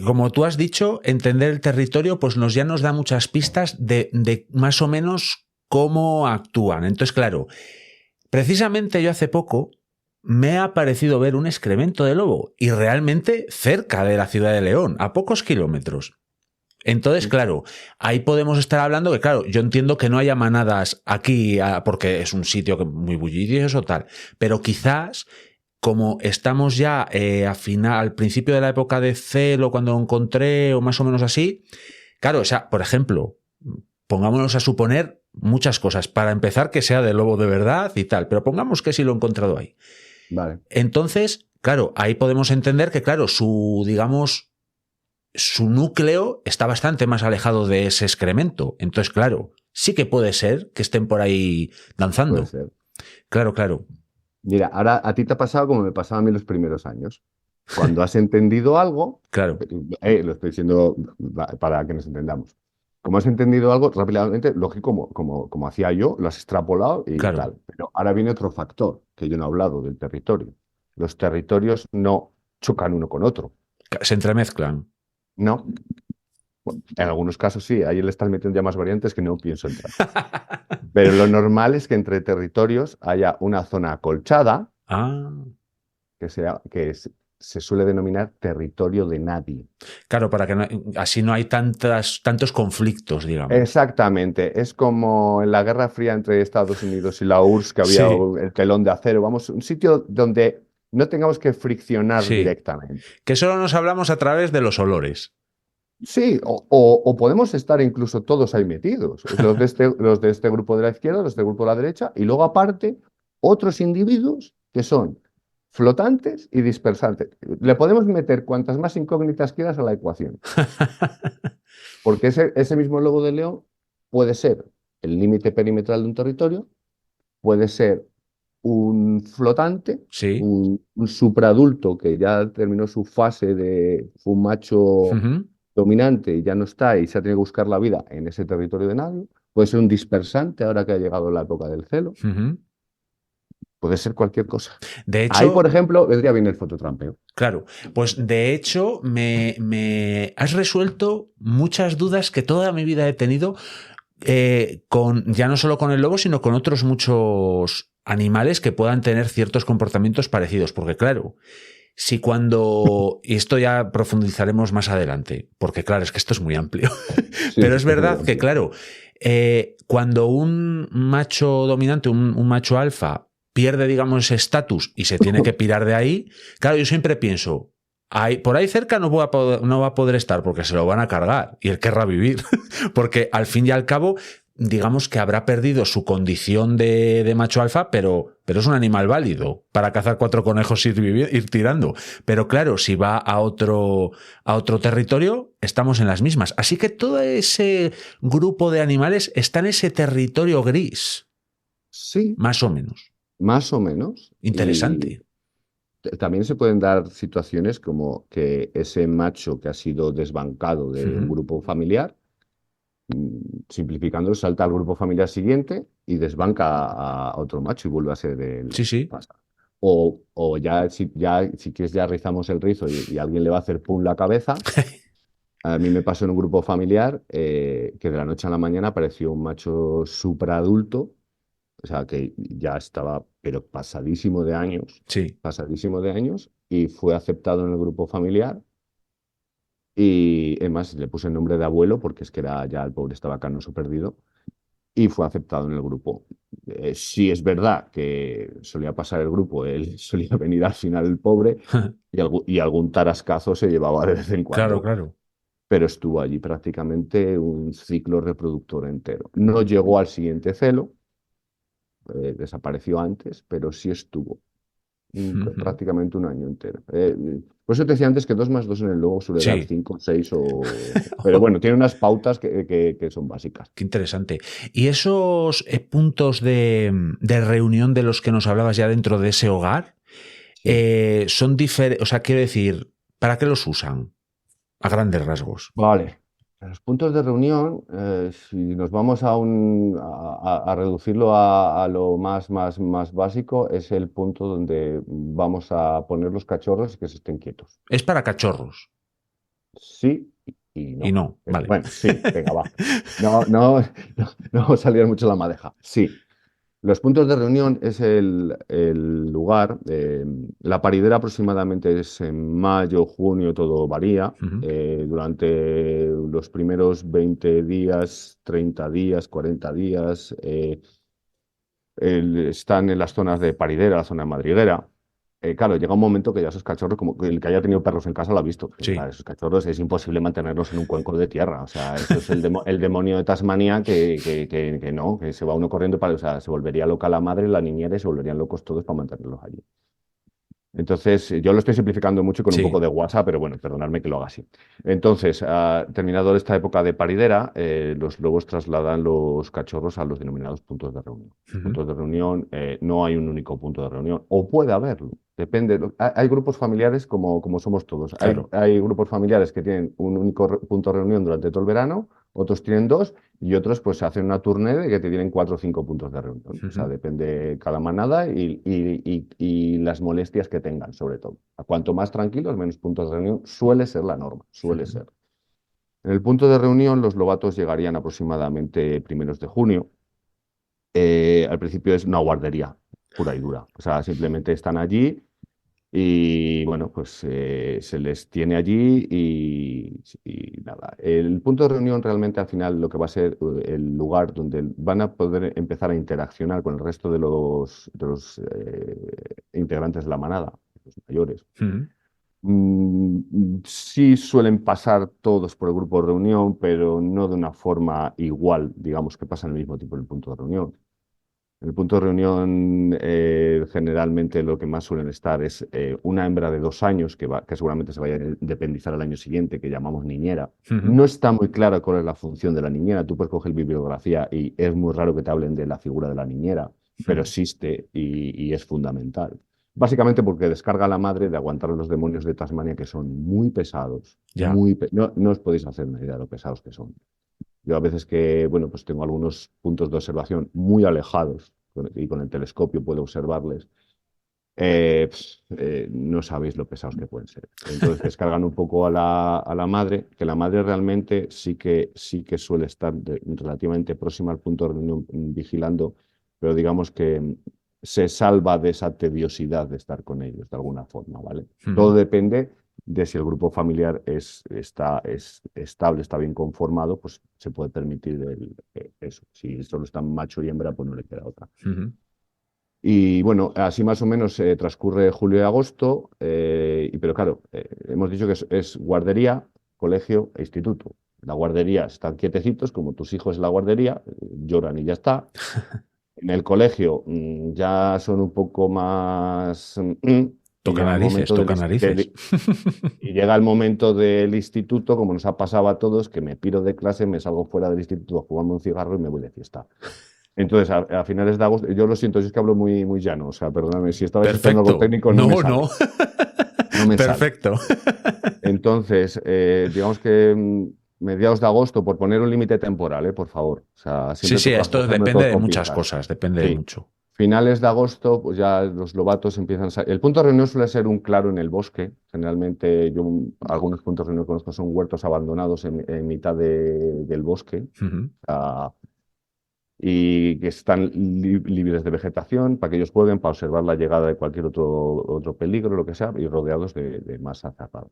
como tú has dicho, entender el territorio pues ya nos da muchas pistas de más o menos cómo actúan. Entonces, claro, precisamente yo hace poco me ha parecido ver un excremento de lobo y realmente cerca de la ciudad de León, a pocos kilómetros. Entonces, claro, ahí podemos estar hablando que, claro, yo entiendo que no haya manadas aquí porque es un sitio muy bullicioso tal, pero quizás como estamos ya al principio de la época de celo, cuando lo encontré o más o menos así, claro, o sea, por ejemplo, pongámonos a suponer muchas cosas. Para empezar, que sea de lobo de verdad y tal, pero pongamos que sí lo he encontrado ahí. Vale. Entonces, claro, ahí podemos entender que, claro, digamos, su núcleo está bastante más alejado de ese excremento. Entonces, claro, sí que puede ser que estén por ahí danzando. Puede ser. Claro, claro. Mira, ahora a ti te ha pasado como me pasaba a mí los primeros años. Cuando has entendido algo, Claro. lo estoy diciendo para que nos entendamos. Como has entendido algo, rápidamente, lógico, como hacía yo, lo has extrapolado y Claro. tal. Pero ahora viene otro factor que yo no he hablado del territorio. Los territorios no chocan uno con otro. Se entremezclan. No. Bueno, en algunos casos sí, ahí le estás metiendo ya más variantes que no pienso entrar. Pero lo normal es que entre territorios haya una zona acolchada Ah. se suele denominar territorio de nadie. Claro, para que así no hay tantos conflictos, digamos. Exactamente, es como en la Guerra Fría entre Estados Unidos y la URSS, que había Sí. el telón de acero. Vamos, un sitio donde no tengamos que friccionar Sí. directamente. Que solo nos hablamos a través de los olores. Sí, o podemos estar incluso todos ahí metidos, los de este grupo de la izquierda, los de este grupo de la derecha, y luego aparte otros individuos que son flotantes y dispersantes. Le podemos meter cuantas más incógnitas quieras a la ecuación, porque ese mismo lobo de león puede ser el límite perimetral de un territorio, puede ser un flotante, Sí. un supradulto que ya terminó su fase fue un macho Ujú. dominante y ya no está y se ha tenido que buscar la vida en ese territorio de nadie. Puede ser un dispersante ahora que ha llegado la época del celo. Ujú. Puede ser cualquier cosa. De Ahí, por hecho, ejemplo, vendría bien el fototrampeo. claro, pues de hecho me has resuelto muchas dudas que toda mi vida he tenido ya no solo con el lobo, sino con otros muchos animales que puedan tener ciertos comportamientos parecidos. Porque claro, si y esto ya profundizaremos más adelante, porque claro, es que esto es muy amplio, Sí, pero es muy verdad que amplio. claro, cuando un macho dominante, un macho alfa, pierde, digamos, ese estatus y se tiene que pirar de ahí, claro, yo siempre pienso, por ahí cerca no va a poder estar porque se lo van a cargar y él querrá vivir, porque al fin y al cabo, digamos que habrá perdido su condición de macho alfa, pero es un animal válido para cazar 4 conejos y ir tirando. Pero claro, si va a otro territorio, estamos en las mismas. Así que todo ese grupo de animales está en ese territorio gris, Sí, más o menos. más o menos. Y Interesante. también se pueden dar situaciones como que ese macho que ha sido desbancado de un Ujú. grupo familiar, simplificándolo, salta al grupo familiar siguiente y desbanca a otro macho y vuelve a ser el Sí, sí. pasado. O si quieres ya rizamos el rizo y alguien le va a hacer pum la cabeza. A mí me pasó en un grupo familiar que de la noche a la mañana apareció un macho supraadulto, o sea que ya estaba, pero Sí. pasadísimo de años, y fue aceptado en el grupo familiar. Y además le puse el nombre de abuelo porque es que ya el pobre estaba canoso perdido y fue aceptado en el grupo. Sí es verdad que solía pasar el grupo, él solía venir al final el pobre y algún tarascazo se llevaba de vez en Claro, cuando, claro. pero estuvo allí prácticamente un ciclo reproductor entero. No llegó al siguiente celo, desapareció antes, pero sí estuvo Ujú. prácticamente un año entero. Por eso te decía antes que 2 más 2 en el logo suele dar Sí. 5, 6 o... Pero bueno, tiene unas pautas que son básicas. Qué interesante. ¿Y esos puntos de reunión de los que nos hablabas ya dentro de ese hogar Sí. son diferentes? O sea, quiero decir, ¿para qué los usan? A grandes rasgos. Vale. Los puntos de reunión, si nos vamos a reducirlo a lo más básico, es el punto donde vamos a poner los cachorros y que se estén quietos. Es para cachorros. Sí y Y no. no, Pero vale. bueno, sí, venga, va. No vamos a salir mucho la madeja. Sí. Los puntos de reunión es el lugar. La paridera aproximadamente es en mayo, junio, todo varía. Ujú. Durante los primeros 20 días, 30 días, 40 días, están en las zonas de paridera, la zona madriguera. claro, llega un momento que ya esos cachorros, como el que haya tenido perros en casa lo ha visto. Sí. Claro, esos cachorros es imposible mantenerlos en un cuenco de tierra. O sea, eso es el demonio de Tasmania que no, que se va uno corriendo para, o sea, se volvería loca la madre, la niñera y se volverían locos todos para mantenerlos allí. Entonces, yo lo estoy simplificando mucho y con un poco Sí. de WhatsApp, pero bueno, perdonadme que lo haga así. Entonces, terminado esta época de paridera, los lobos trasladan los cachorros a los denominados puntos de reunión. Los Ujú. puntos de reunión, no hay un único punto de reunión, o puede haberlo, depende. Hay grupos familiares como somos todos. Hay, Claro. hay grupos familiares que tienen un único punto de reunión durante todo el verano, otros tienen dos, y otros pues hacen una tournée de que te tienen 4 o 5 puntos de reunión. O sea, Ujú. depende cada manada y las molestias que tengan, sobre todo. A cuanto más tranquilos, menos puntos de reunión. Suele ser la norma, suele Ujú. ser. En el punto de reunión, los lobatos llegarían aproximadamente primeros de junio. Al principio es una guardería pura y dura. O sea, simplemente están allí y bueno, pues se les tiene allí y nada. El punto de reunión realmente al final lo que va a ser el lugar donde van a poder empezar a interaccionar con el resto de los integrantes de la manada, los mayores. Ujú. Sí suelen pasar todos por el grupo de reunión, pero no de una forma igual, digamos, que pasan el mismo tipo en el punto de reunión. En el punto de reunión, generalmente lo que más suelen estar es una hembra de 2 años que seguramente se vaya a independizar al año siguiente, que llamamos niñera. Ujú. No está muy claro cuál es la función de la niñera. Tú puedes coger bibliografía y es muy raro que te hablen de la figura de la niñera, pero Ujú. existe y es fundamental. Básicamente porque descarga a la madre de aguantar a los demonios de Tasmania, que son muy pesados. Ya. No os podéis hacer una idea de lo pesados que son. Yo a veces que, bueno, pues tengo algunos puntos de observación muy alejados y con el telescopio puedo observarles, no sabéis lo pesados que pueden ser. Entonces descargan un poco a la madre, que la madre realmente sí que suele estar relativamente próxima al punto de reunión vigilando, pero digamos que se salva de esa tediosidad de estar con ellos de alguna forma, ¿vale? Todo Ujú. depende de si el grupo familiar es estable, está bien conformado, pues se puede permitir eso. Si solo están macho y hembra, pues no le queda otra. Ujú. Y bueno, así más o menos transcurre julio y agosto, pero claro, hemos dicho que es guardería, colegio e instituto. La guardería están quietecitos, como tus hijos en la guardería, lloran y ya está. En el colegio ya son un poco más... y Toca llega el narices, momento toca narices. y llega el momento del instituto, como nos ha pasado a todos, que me piro de clase, me salgo fuera del instituto a fumarme un cigarro y me voy de fiesta. Entonces, a finales de agosto, yo lo siento, si es que hablo muy, muy llano, o sea, perdóname, si estabais esperando algo Perfecto. técnico, no me No, sale, no. no me sale. Perfecto. Entonces, digamos que mediados de agosto, por poner un límite temporal, por favor, o sea, Sí, siempre sí, toca esto coger depende métodos de con muchas pinzas. cosas, depende de Sí, mucho. finales de agosto, pues ya los lobatos empiezan a salir. El punto de reunión suele ser un claro en el bosque. Generalmente, yo algunos puntos de reunión que conozco son huertos abandonados en mitad del bosque. Ujú. Ah, y que están libres de vegetación para que ellos jueguen, para observar la llegada de cualquier otro peligro, lo que sea, y rodeados de masa cerrada.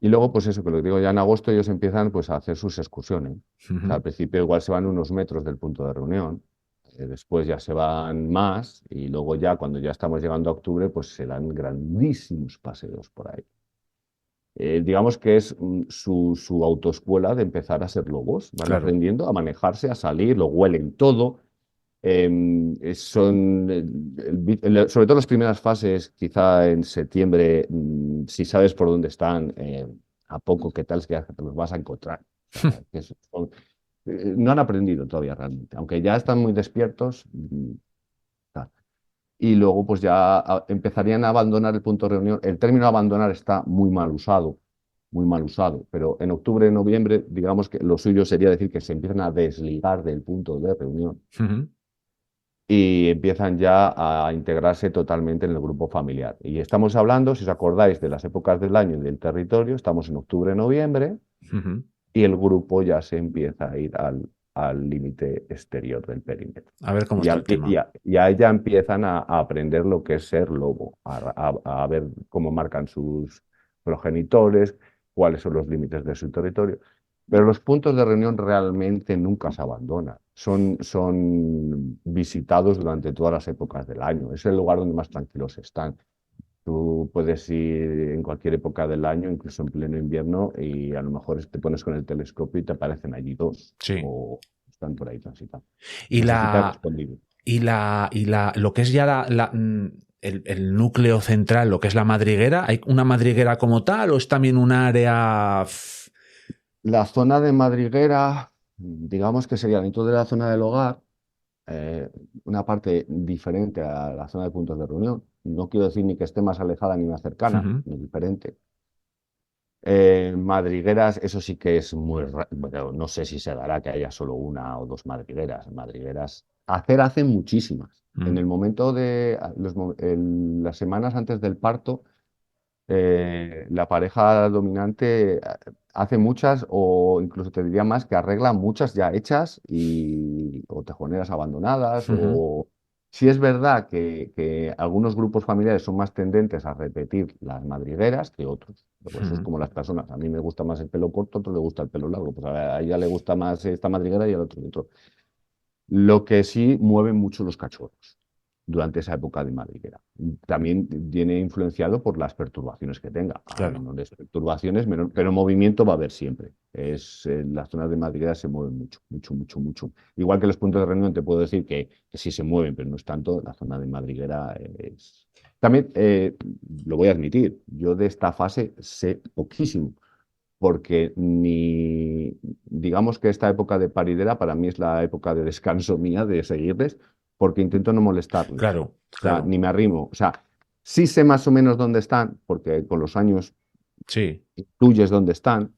Y luego, pues eso, que lo digo, ya en agosto ellos empiezan pues, a hacer sus excursiones. O sea, Ujú. al principio igual se van unos metros del punto de reunión, después ya se van más, y luego ya cuando ya estamos llegando a octubre, pues se dan grandísimos paseos por ahí. Digamos que es su autoescuela de empezar a ser lobos. Van Claro. aprendiendo a manejarse, a salir, lo huelen todo. Son, sobre todo las primeras fases, quizá en septiembre, si sabes por dónde están, a poco que tal, es que ya te los vas a encontrar. O sea, no han aprendido todavía realmente, aunque ya están muy despiertos. Tal. Y luego pues ya empezarían a abandonar el punto de reunión. El término abandonar está muy mal usado, pero en octubre, noviembre, digamos que lo suyo sería decir que se empiezan a desligar del punto de reunión Ujú. y empiezan ya a integrarse totalmente en el grupo familiar. Y estamos hablando, si os acordáis, de las épocas del año y del territorio, estamos en octubre, noviembre, Ujú. y el grupo ya se empieza a ir al límite exterior del perímetro. A ver cómo Y, está a- el y, tema. a- y ahí ya empiezan a aprender lo que es ser lobo, a ver cómo marcan sus progenitores, cuáles son los límites de su territorio. Pero los puntos de reunión realmente nunca se abandonan. Son visitados durante todas las épocas del año. Es el lugar donde más tranquilos están. Tú puedes ir en cualquier época del año, incluso en pleno invierno, y a lo mejor te pones con el telescopio y te aparecen allí dos, Sí. o están por ahí transitando. Y No sé si te ha la, respondido. lo que es ya el núcleo central, lo que es la madriguera, ¿hay una madriguera como tal o es también un área? La zona de madriguera, digamos que sería dentro de la zona del hogar, eh, una parte diferente a la zona de puntos de reunión. No quiero decir ni que esté más alejada ni más cercana, Ujú, ni diferente. Madrigueras, eso sí que es muy bueno, no sé si se dará que haya solo una o dos madrigueras. Madrigueras, hacen muchísimas. En ujú, el momento de las semanas antes del parto, la pareja dominante hace muchas o incluso te diría más que arregla muchas ya hechas o tejoneras abandonadas ujú, o si es verdad que algunos grupos familiares son más tendentes a repetir las madrigueras que otros. Pues eso es ujú. como las personas. A mí me gusta más el pelo corto, a otro le gusta el pelo largo. Pues a ella le gusta más esta madriguera y al otro otro. Lo que sí mueve mucho los cachorros durante esa época de madriguera. También viene influenciado por las perturbaciones que tenga. A Claro. menores perturbaciones, pero movimiento va a haber siempre. Las zonas de madriguera se mueven mucho, mucho, mucho, mucho. Igual que los puntos de reunión, te puedo decir que sí se mueven, pero no es tanto. La zona de madriguera es... También, lo voy a admitir, yo de esta fase sé poquísimo porque digamos que esta época de paridera para mí es la época de descanso mía, de seguirles, porque intento no molestarles. Claro, O sea, claro. ni me arrimo. O sea, sí sé más o menos dónde están, porque con los años Sí. intuyes dónde están,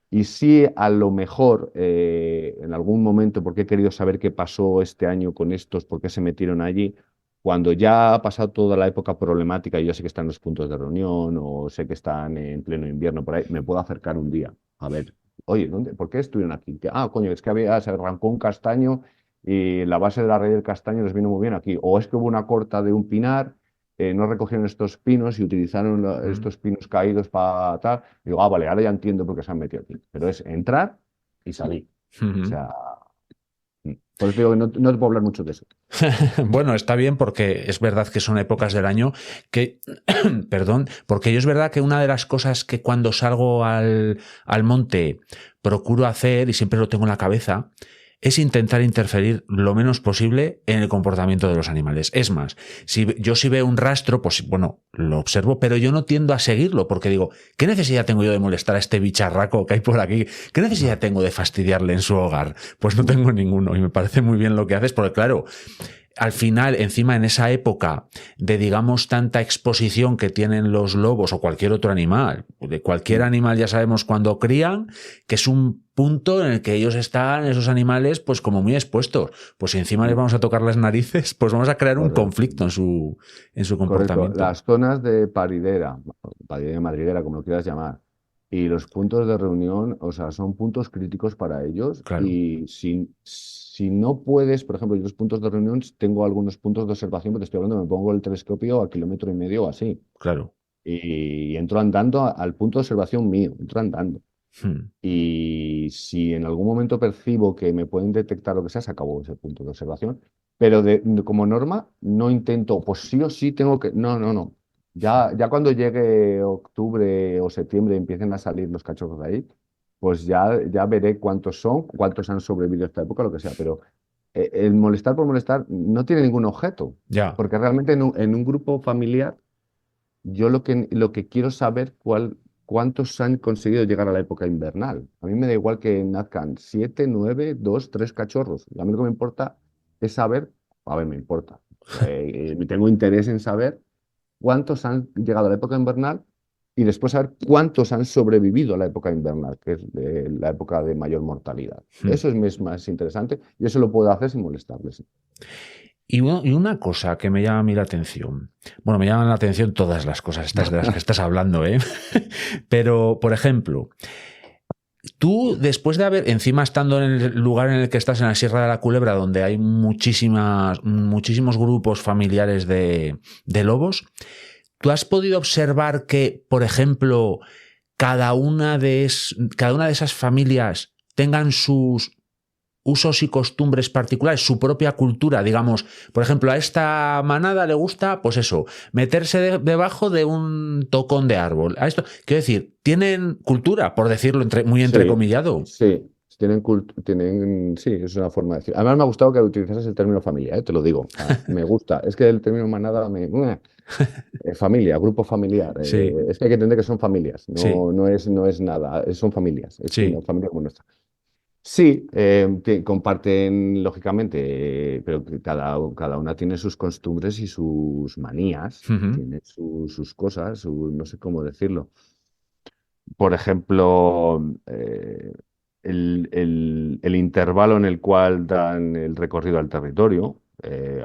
y sí a lo mejor en algún momento, porque he querido saber qué pasó este año con estos, por qué se metieron allí, cuando ya ha pasado toda la época problemática y yo sé que están en los puntos de reunión o sé que están en pleno invierno por ahí, me puedo acercar un día a ver, oye, ¿por qué estuvieron aquí? Coño, es que se arrancó un castaño y la base de la raíz del castaño les vino muy bien aquí. O es que hubo una corta de un pinar, no recogieron estos pinos y utilizaron Mm. estos pinos caídos para tal. Digo, vale, ahora ya entiendo por qué se han metido aquí. Pero es entrar y salir. O Ujú. sea, por eso digo que no te puedo hablar mucho de eso. Bueno, está bien porque es verdad que son épocas del año que, perdón, porque yo es verdad que una de las cosas que cuando salgo al monte procuro hacer, y siempre lo tengo en la cabeza, es intentar interferir lo menos posible en el comportamiento de los animales. Es más, si veo un rastro, pues bueno, lo observo, pero yo no tiendo a seguirlo porque digo, ¿qué necesidad tengo yo de molestar a este bicharraco que hay por aquí? ¿Qué necesidad tengo de fastidiarle en su hogar? Pues no tengo ninguno y me parece muy bien lo que haces porque claro, al final, encima en esa época de, digamos, tanta exposición que tienen los lobos o cualquier otro animal, de cualquier animal ya sabemos cuando crían, que es un punto en el que ellos están, esos animales, pues como muy expuestos. Pues si encima les vamos a tocar las narices, pues vamos a crear un Correcto. conflicto en su Correcto. comportamiento. Las zonas de paridera, madriguera, como lo quieras llamar, y los puntos de reunión, o sea, son puntos críticos para ellos. Claro, Y si no puedes, por ejemplo, yo los puntos de reunión tengo algunos puntos de observación, porque te estoy hablando, me pongo el telescopio a 1,5 kilómetros o así. claro. Y entro andando al punto de observación mío, entro andando. Hmm. Y si en algún momento percibo que me pueden detectar lo que sea, se acabó ese punto de observación. Pero como norma, no intento, pues sí o sí tengo que. No, no, no. Ya cuando llegue octubre o septiembre y empiecen a salir los cachorros de ahí, pues ya veré cuántos son, cuántos han sobrevivido a esta época, lo que sea. Pero el molestar por molestar no tiene ningún objeto. Ya, Porque realmente en un grupo familiar yo lo que quiero saber cuántos han conseguido llegar a la época invernal. A mí me da igual que nazcan 7, 9, 2, 3 cachorros. A mí lo que me importa es saber, a ver, me importa. Tengo interés en saber cuántos han llegado a la época invernal y después saber cuántos han sobrevivido a la época invernal, que es la época de mayor mortalidad. hmm. Eso es más interesante y eso lo puedo hacer sin molestarles. Y una cosa que me llama a mí la atención, bueno, me llaman la atención todas las cosas estas de las que estás hablando, ¿eh? Pero, por ejemplo, tú, después de haber, encima estando en el lugar en el que estás, en la Sierra de la Culebra, donde hay muchísimos grupos familiares de lobos, ¿tú has podido observar que, por ejemplo, cada una de esas familias tengan usos y costumbres particulares, su propia cultura, digamos, por ejemplo, a esta manada le gusta, pues eso, meterse debajo de un tocón de árbol. A esto, quiero decir, tienen cultura, por decirlo muy Sí, entrecomillado. sí, sí, es una forma de decir. Además me ha gustado que utilizases el término familia, te lo digo. O sea, me gusta. Es que el término manada familia, grupo familiar. Sí, Es que hay que entender que son familias, sí, no es nada, son familias, es una sí. familia como nuestra. Sí, comparten lógicamente, pero que cada una tiene sus costumbres y sus manías, Ujú. tiene sus cosas, no sé cómo decirlo. Por ejemplo, el intervalo en el cual dan el recorrido al territorio.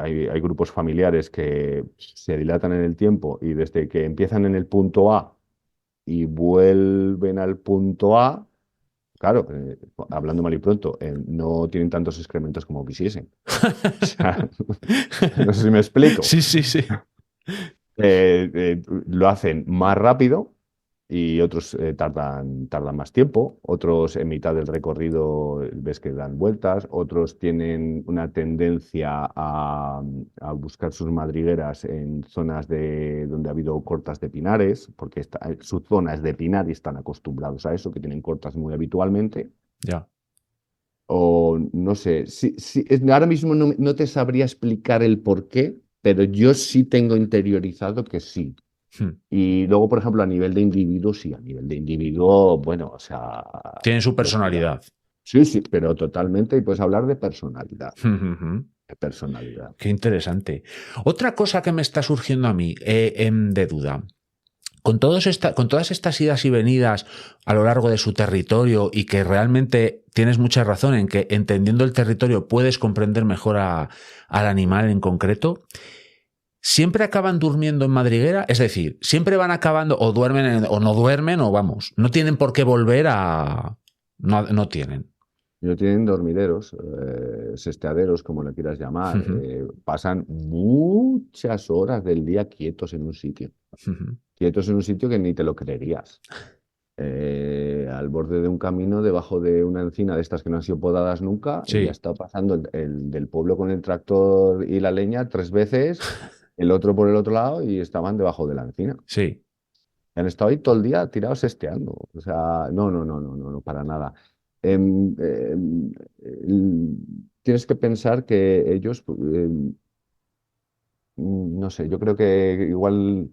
Hay grupos familiares que se dilatan en el tiempo y desde que empiezan en el punto A y vuelven al punto A, claro, hablando mal y pronto, no tienen tantos excrementos como quisiesen. O sea, no sé si me explico. Sí, sí, sí. Lo hacen más rápido y otros tardan más tiempo. Otros en mitad del recorrido ves que dan vueltas. Otros tienen una tendencia a buscar sus madrigueras en zonas donde ha habido cortas de pinares, porque su zona es de pinar y están acostumbrados a eso, que tienen cortas muy habitualmente. Ya. O no sé, ahora mismo no te sabría explicar el por qué, pero yo sí tengo interiorizado que sí. Hmm. Y luego, por ejemplo, a nivel de individuo, sí, a nivel de individuo, bueno, o sea, Tienen su locura. personalidad. Sí, sí, pero totalmente, y puedes hablar Ujú. de personalidad. Qué interesante. Otra cosa que me está surgiendo a mí de duda. Con todas estas idas y venidas a lo largo de su territorio y que realmente tienes mucha razón en que entendiendo el territorio puedes comprender mejor al animal en concreto, ¿siempre acaban durmiendo en madriguera? Es decir, ¿siempre van acabando o duermen o no duermen o vamos? No tienen por qué volver a... No, no tienen. Ellos tienen dormideros, sesteaderos, como le quieras llamar, Ujú, pasan muchas horas del día quietos en un sitio. ujú. Quietos en un sitio que ni te lo creerías. Al borde de un camino, debajo de una encina de estas que no han sido podadas nunca, y ha Sí, estado pasando el del pueblo con el tractor y la leña 3 veces, el otro por el otro lado, y estaban debajo de la encina. sí. Han estado ahí todo el día tirados esteando. O sea, no, para nada. El- Tienes que pensar que ellos, no sé, yo creo que igual.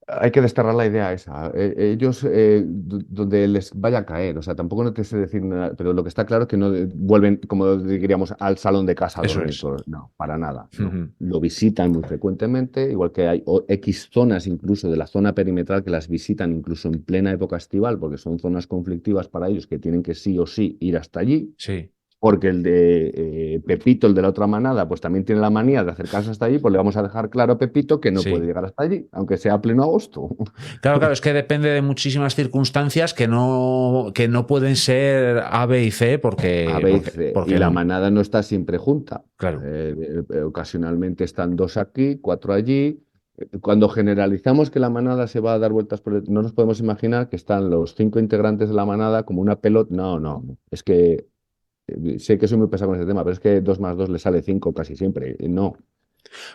Hay que desterrar la idea esa. Ellos, donde les vaya a caer, o sea, tampoco no te sé decir nada, pero lo que está claro es que no vuelven, como diríamos, al salón de casa a Eso dormir es. todos. No, para nada, no. Ujú. Lo visitan muy frecuentemente, igual que hay X zonas incluso de la zona perimetral que las visitan incluso en plena época estival, porque son zonas conflictivas para ellos que tienen que sí o sí ir hasta allí. Sí. Porque el de Pepito, el de la otra manada, pues también tiene la manía de acercarse hasta allí, pues le vamos a dejar claro a Pepito que no puede Sí. llegar hasta allí, aunque sea pleno agosto. Claro, claro, es que depende de muchísimas circunstancias que no pueden ser A, B y C A, porque, B y porque, C. Y porque la no. manada no está siempre junta. Claro. Ocasionalmente están 2 aquí, 4 allí. Cuando generalizamos que la manada se va a dar vueltas no nos podemos imaginar que están los 5 integrantes de la manada como una pelota. No, no. Es que sé que soy muy pesado con ese tema, pero es que 2 más 2 le sale 5 casi siempre. No.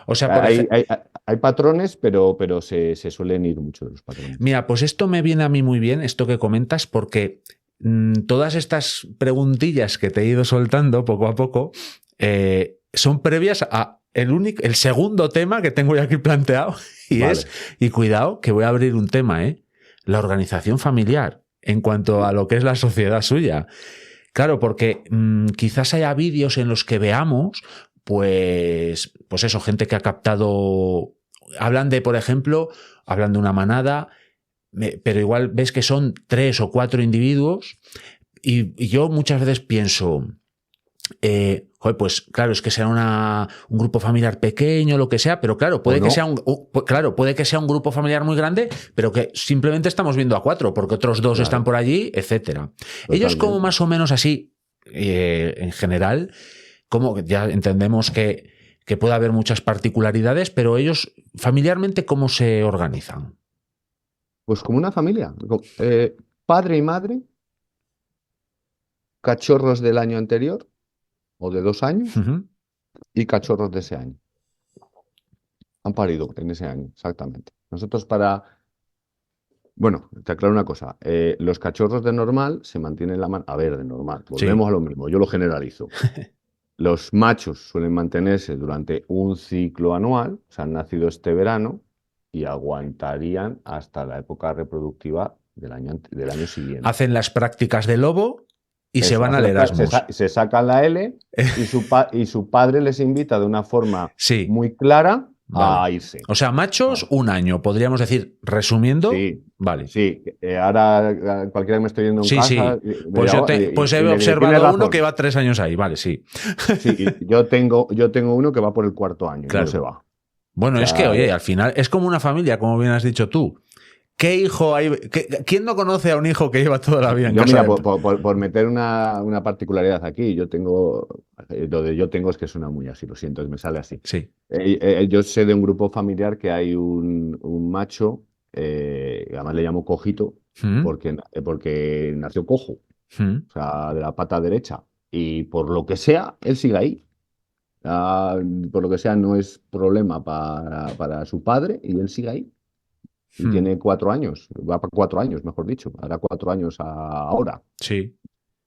O sea, por Hay, ejemplo, hay, hay patrones, pero se suelen ir mucho de los patrones. mira, pues esto me viene a mí muy bien, esto que comentas, porque todas estas preguntillas que te he ido soltando poco a poco son previas a el segundo tema que tengo ya aquí planteado Vale. y cuidado, que voy a abrir un tema, la organización familiar en cuanto a lo que es la sociedad suya. Claro, porque quizás haya vídeos en los que veamos, pues eso, gente que ha captado, hablan de, por ejemplo, hablan de una manada, pero igual ves que son 3 o 4 individuos y yo muchas veces pienso, joder, pues claro, es que será un grupo familiar pequeño, lo que sea, pero claro, ¿O puede que sea no? claro, puede que sea un grupo familiar muy grande, pero que simplemente estamos viendo a 4, porque otros 2 están Claro, por allí, etcétera. Ellos como totalmente. más o menos así, en general, como ya entendemos que puede haber muchas particularidades, pero ellos familiarmente, ¿cómo se organizan? Pues como una familia. Padre y madre, cachorros del año anterior, o de 2 años Ujú. y cachorros de ese año. Han parido en ese año, exactamente. Nosotros bueno, te aclaro una cosa. Los cachorros de normal se mantienen la mano. A ver, de normal. Sí. Volvemos a lo mismo. Yo lo generalizo. Los machos suelen mantenerse durante un ciclo anual, o sea, han nacido este verano y aguantarían hasta la época reproductiva del año siguiente. Hacen las prácticas de lobo y se Eso, van al Erasmus. se sacan la L y su padre les invita de una forma Sí, muy clara vale. a irse. O sea, machos, Vale. un año, podríamos decir, resumiendo. Sí, Vale. sí. Ahora cualquiera que me esté viendo en Sí, casa, sí. Pues pues he y le diré, tienes observado uno que razón. va 3 años ahí, vale, sí. Sí, y yo tengo uno que va por el 4.º año y no se Claro. va. O Bueno, es que, sea, oye, al final es como una familia, como bien has dicho tú. ¿Qué hijo hay? ¿Quién no conoce a un hijo que lleva toda la vida en yo casa mira, de... por meter una particularidad aquí, lo de yo tengo es que suena muy así, lo siento, me sale así. Sí. Yo sé de un grupo familiar que hay un macho, además le llamo cojito, Mm, porque nació cojo, mm, o sea, de la pata derecha. Y por lo que sea, él sigue ahí. Ah, por lo que sea, no es problema para su padre y él sigue ahí. Y mm. tiene 4 años, va para 4 años, mejor dicho, hará 4 años ahora, Sí.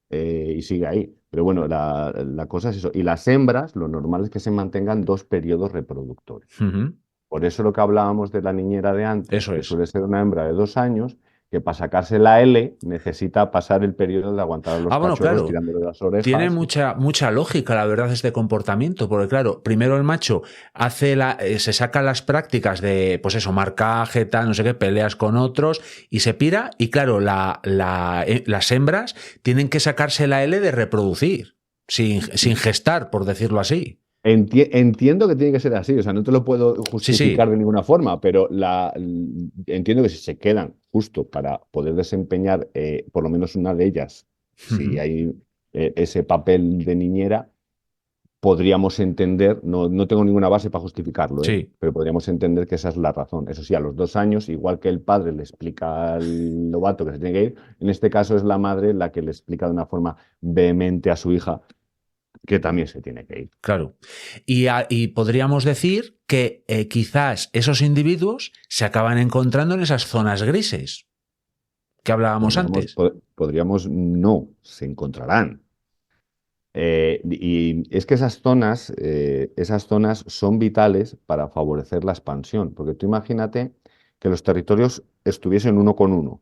y sigue ahí. Pero bueno, la cosa es eso. Y las hembras, lo normal es que se mantengan 2 periodos reproductores. Ujú. Por eso lo que hablábamos de la niñera de antes, Eso que es. suele ser una hembra de 2 años, que para sacarse la L necesita pasar el periodo de aguantar a los Ah, bueno, cachorros claro. tirándole las Tiene orejas. mucha lógica, la verdad, este comportamiento, porque claro, primero el macho se saca las prácticas de, pues eso, marcaje, tal, no sé qué, peleas con otros y se pira, y claro, las hembras tienen que sacarse la L de reproducir, sin gestar, por decirlo así. Entiendo que tiene que ser así, o sea, no te lo puedo Sí, justificar sí. de ninguna forma, pero entiendo que si se quedan justo para poder desempeñar por lo menos una de ellas, si Ujú. hay ese papel de niñera, podríamos entender, no tengo ninguna base para justificarlo, Sí, pero podríamos entender que esa es la razón. Eso sí, a los 2 años, igual que el padre le explica al novato que se tiene que ir, en este caso es la madre la que le explica de una forma vehemente a su hija que también se tiene que ir. claro. Y podríamos decir que quizás esos individuos se acaban encontrando en esas zonas grises que hablábamos antes. Podríamos, no, se encontrarán. Y es que esas zonas son vitales para favorecer la expansión, porque tú imagínate que los territorios estuviesen uno con uno.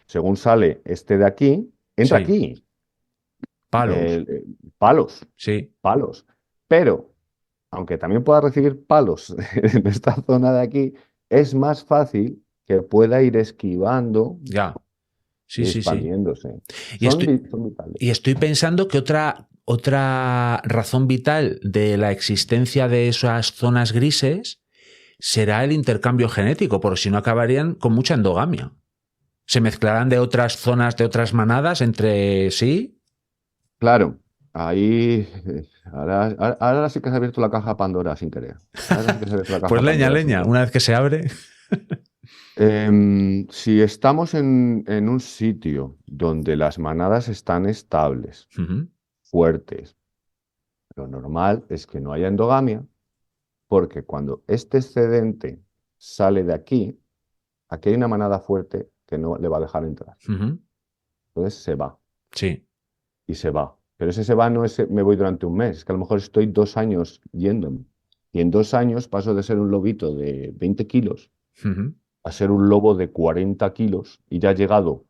Según sale este de aquí, entra Sí, aquí, palos. eh, eh, palos, Sí, palos. Pero, aunque también pueda recibir palos en esta zona de aquí, es más fácil que pueda ir esquivando ya. Sí, y sí, sí. expandiéndose. Y estoy, Son vitales. y estoy pensando que otra razón vital de la existencia de esas zonas grises será el intercambio genético, porque si no acabarían con mucha endogamia. Se mezclarán de otras zonas, de otras manadas entre sí. Claro, ahí ahora sí que se ha abierto la caja de Pandora sin querer. Ahora sí que se ha abierto la caja Pues de leña, Pandora sin leña. querer. Una vez que se abre. Si estamos en un sitio donde las manadas están estables, Ujú, fuertes, lo normal es que no haya endogamia, porque cuando este excedente sale de aquí hay una manada fuerte que no le va a dejar entrar. ujú. Entonces se va. Sí. Y se va. Pero ese se va no es me voy durante un mes, es que a lo mejor estoy 2 años yéndome. Y en 2 años paso de ser un lobito de 20 kilos Ujú. a ser un lobo de 40 kilos y ya he llegado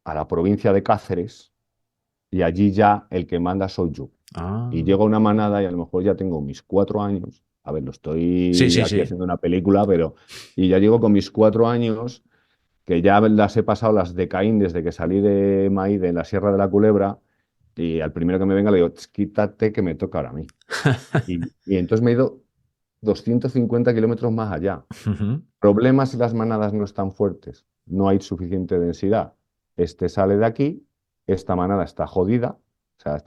a la provincia de Cáceres y allí ya el que manda soy yo. Ah. Y llego a una manada y a lo mejor ya tengo mis 4 años. A ver, lo Sí, estoy sí, aquí sí. haciendo una película, pero... Y ya llego con mis 4 años, que ya las he pasado las de Caín desde que salí de Maí, de la Sierra de la Culebra, y al primero que me venga le digo, "Ch, quítate que me toca ahora a mí". Y entonces me he ido 250 kilómetros más allá. Ujú. Problemas si las manadas no están fuertes, no hay suficiente densidad. Este sale de aquí, esta manada está jodida, o sea,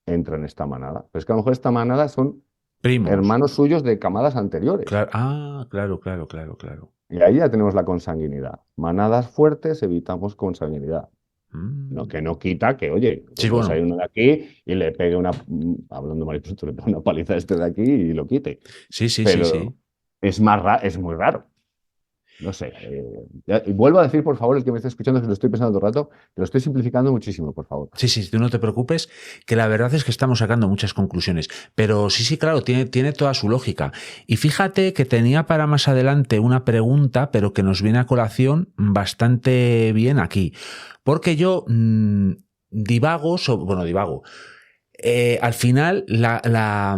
entra en esta manada. Pero es que a lo mejor esta manada son Primos. hermanos suyos de camadas anteriores. Claro. Ah, claro, claro, claro, claro. Y ahí ya tenemos la consanguinidad. Manadas fuertes evitamos consanguinidad. No, que no quita que, oye, Sí, pues bueno. hay uno de aquí y le pegue hablando mal y pronto, le pegue una paliza a este de aquí y lo quite. Sí, sí, sí, Pero sí. es muy raro. No sé. Y vuelvo a decir, por favor, el que me está escuchando, que lo estoy pensando todo el rato, que lo estoy simplificando muchísimo, por favor. Sí, sí, tú no te preocupes, que la verdad es que estamos sacando muchas conclusiones. Pero sí, sí, claro, tiene toda su lógica. Y fíjate que tenía para más adelante una pregunta, pero que nos viene a colación bastante bien aquí. Porque yo divago, bueno, divago. Al final, la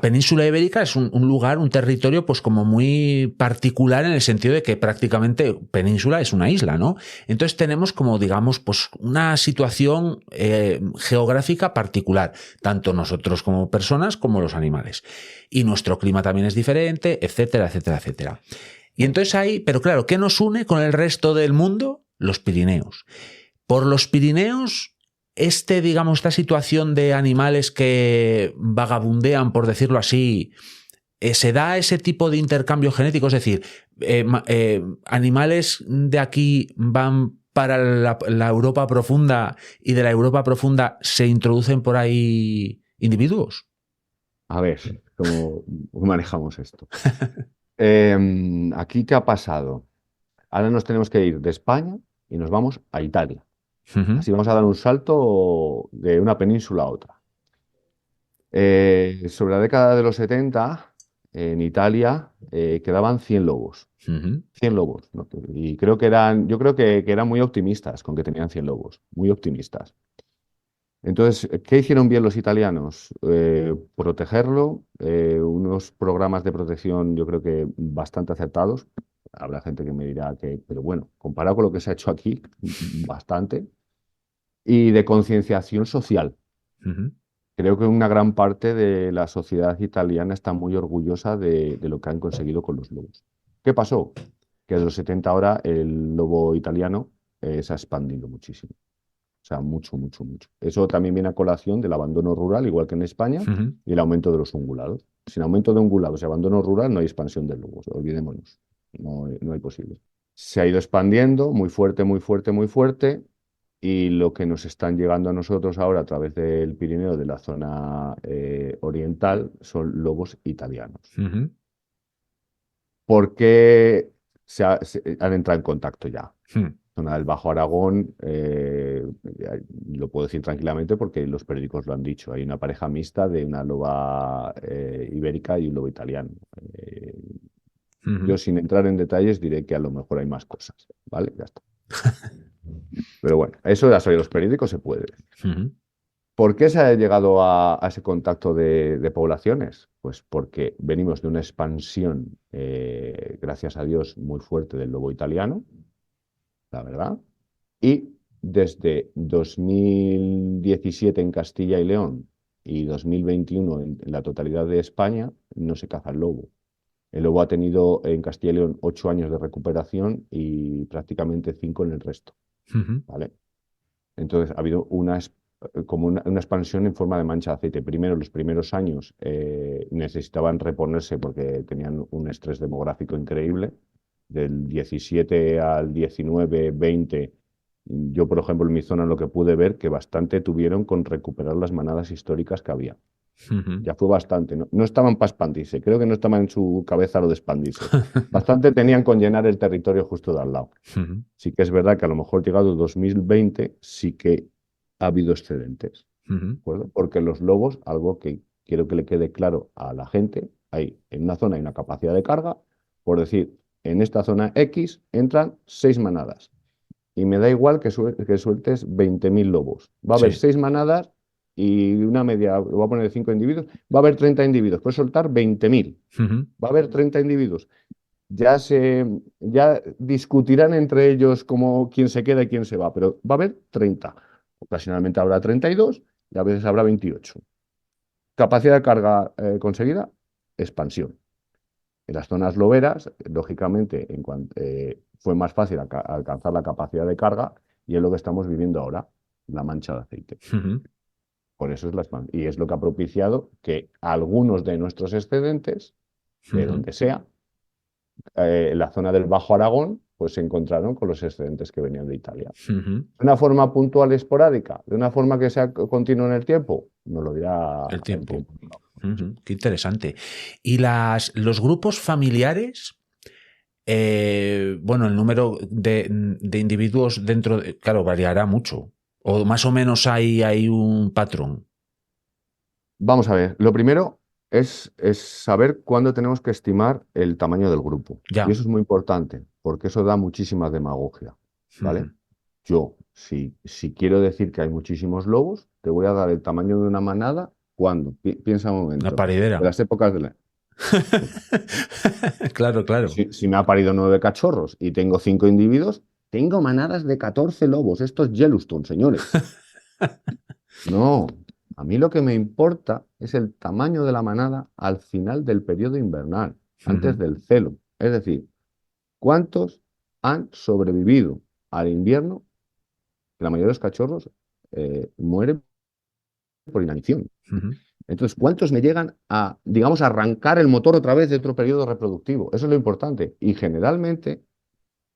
península ibérica es un lugar, un territorio, pues como muy particular en el sentido de que prácticamente península es una isla, ¿no? Entonces tenemos como, digamos, pues una situación geográfica particular, tanto nosotros como personas como los animales. Y nuestro clima también es diferente, etcétera, etcétera, etcétera. Y entonces ahí, pero claro, ¿qué nos une con el resto del mundo? Los Pirineos. Por los Pirineos, digamos, esta situación de animales que vagabundean, por decirlo así, se da ese tipo de intercambio genético, es decir, animales de aquí van para la Europa profunda y de la Europa profunda se introducen por ahí individuos. A ver, ¿cómo manejamos esto? Aquí, ¿qué ha pasado? Ahora nos tenemos que ir de España y nos vamos a Italia. Uh -huh. Así vamos a dar un salto de una península a otra. Sobre la década de los 70, en Italia quedaban 100 lobos. Uh -huh. 100 lobos, ¿no? Y yo creo que eran muy optimistas con que tenían 100 lobos, muy optimistas. Entonces, ¿qué hicieron bien los italianos? Protegerlo, unos programas de protección yo creo que bastante acertados. Habrá gente que me dirá que, pero bueno, comparado con lo que se ha hecho aquí, bastante. Y de concienciación social. Uh -huh. Creo que una gran parte de la sociedad italiana está muy orgullosa de lo que han conseguido con los lobos. ¿Qué pasó? Que de los 70 ahora el lobo italiano se ha expandido muchísimo. O sea, mucho, mucho, mucho. Eso también viene a colación del abandono rural, igual que en España, Uh -huh. y el aumento de los ungulados. Sin aumento de ungulados y abandono rural no hay expansión del lobo, olvidémonos. No hay posible. Se ha ido expandiendo muy fuerte, muy fuerte, muy fuerte. Y lo que nos están llegando a nosotros ahora a través del Pirineo, de la zona oriental, son lobos italianos. Uh -huh. ¿Por qué han entrado en contacto ya? Uh -huh. Zona del Bajo Aragón, lo puedo decir tranquilamente porque los periódicos lo han dicho. Hay una pareja mixta de una loba ibérica y un lobo italiano. Uh -huh. Yo, sin entrar en detalles, diré que a lo mejor hay más cosas. ¿Vale? Ya está. Pero bueno, eso de salir los periódicos se puede decir. Uh -huh. ¿Por qué se ha llegado a ese contacto de poblaciones? Pues porque venimos de una expansión, gracias a Dios, muy fuerte del lobo italiano, la verdad. Y desde 2017 en Castilla y León y 2021 en la totalidad de España no se caza el lobo. El lobo ha tenido en Castilla y León 8 años de recuperación y prácticamente 5 en el resto. Uh -huh. ¿Vale? Entonces ha habido como una expansión en forma de mancha de aceite. Primero, los primeros años necesitaban reponerse porque tenían un estrés demográfico increíble. Del 17 al 19, 20, yo, por ejemplo, en mi zona lo que pude ver que bastante tuvieron con recuperar las manadas históricas que había. Uh -huh. Ya fue bastante. No estaban para expandirse. Creo que no estaba en su cabeza lo de expandirse. Bastante tenían con llenar el territorio justo de al lado. Uh -huh. Sí que es verdad que a lo mejor llegado 2020 sí que ha habido excedentes, Uh ¿de -huh. acuerdo? Porque los lobos, algo que quiero que le quede claro a la gente, en una zona hay una capacidad de carga, por decir, en esta zona X entran 6 manadas y me da igual que sueltes 20.000 lobos. Va a haber Sí. 6 manadas y una media, voy a poner 5 individuos, va a haber 30 individuos, puedes soltar 20.000, Uh -huh. va a haber 30 individuos. Ya discutirán entre ellos como quién se queda y quién se va, pero va a haber 30. Ocasionalmente habrá 32 y a veces habrá 28. Capacidad de carga conseguida, expansión. En las zonas loberas, lógicamente, fue más fácil alcanzar la capacidad de carga y es lo que estamos viviendo ahora, la mancha de aceite. Uh -huh. Por eso es la expansión. Y es lo que ha propiciado que algunos de nuestros excedentes, de donde sea, la zona del Bajo Aragón, pues se encontraron con los excedentes que venían de Italia. Ujú. ¿De una forma puntual y esporádica? ¿De una forma que sea continua en el tiempo? Nos lo dirá El el tiempo. tiempo. Ujú. Qué interesante. ¿Y los grupos familiares? Bueno, el número de individuos dentro, claro, variará mucho. O más o menos hay un patrón. Vamos a ver, lo primero es saber cuándo tenemos que estimar el tamaño del grupo. Y Ya. eso es muy importante, porque eso da muchísima demagogia, ¿vale? Ujú. Yo, si quiero decir que hay muchísimos lobos, te voy a dar el tamaño de una manada. ¿Cuándo? Piensa un La momento. De paridera. las épocas de la... Claro, claro. Si me ha parido 9 cachorros y tengo 5 individuos, tengo manadas de 14 lobos. Esto es Yellowstone, señores. No, a mí lo que me importa es el tamaño de la manada al final del periodo invernal, antes Ujú. del celo. Es decir, ¿cuántos han sobrevivido al invierno? La mayoría de los cachorros mueren por inanición. Ujú. Entonces, ¿cuántos me llegan a, digamos, arrancar el motor otra vez de otro periodo reproductivo? Eso es lo importante. Y generalmente,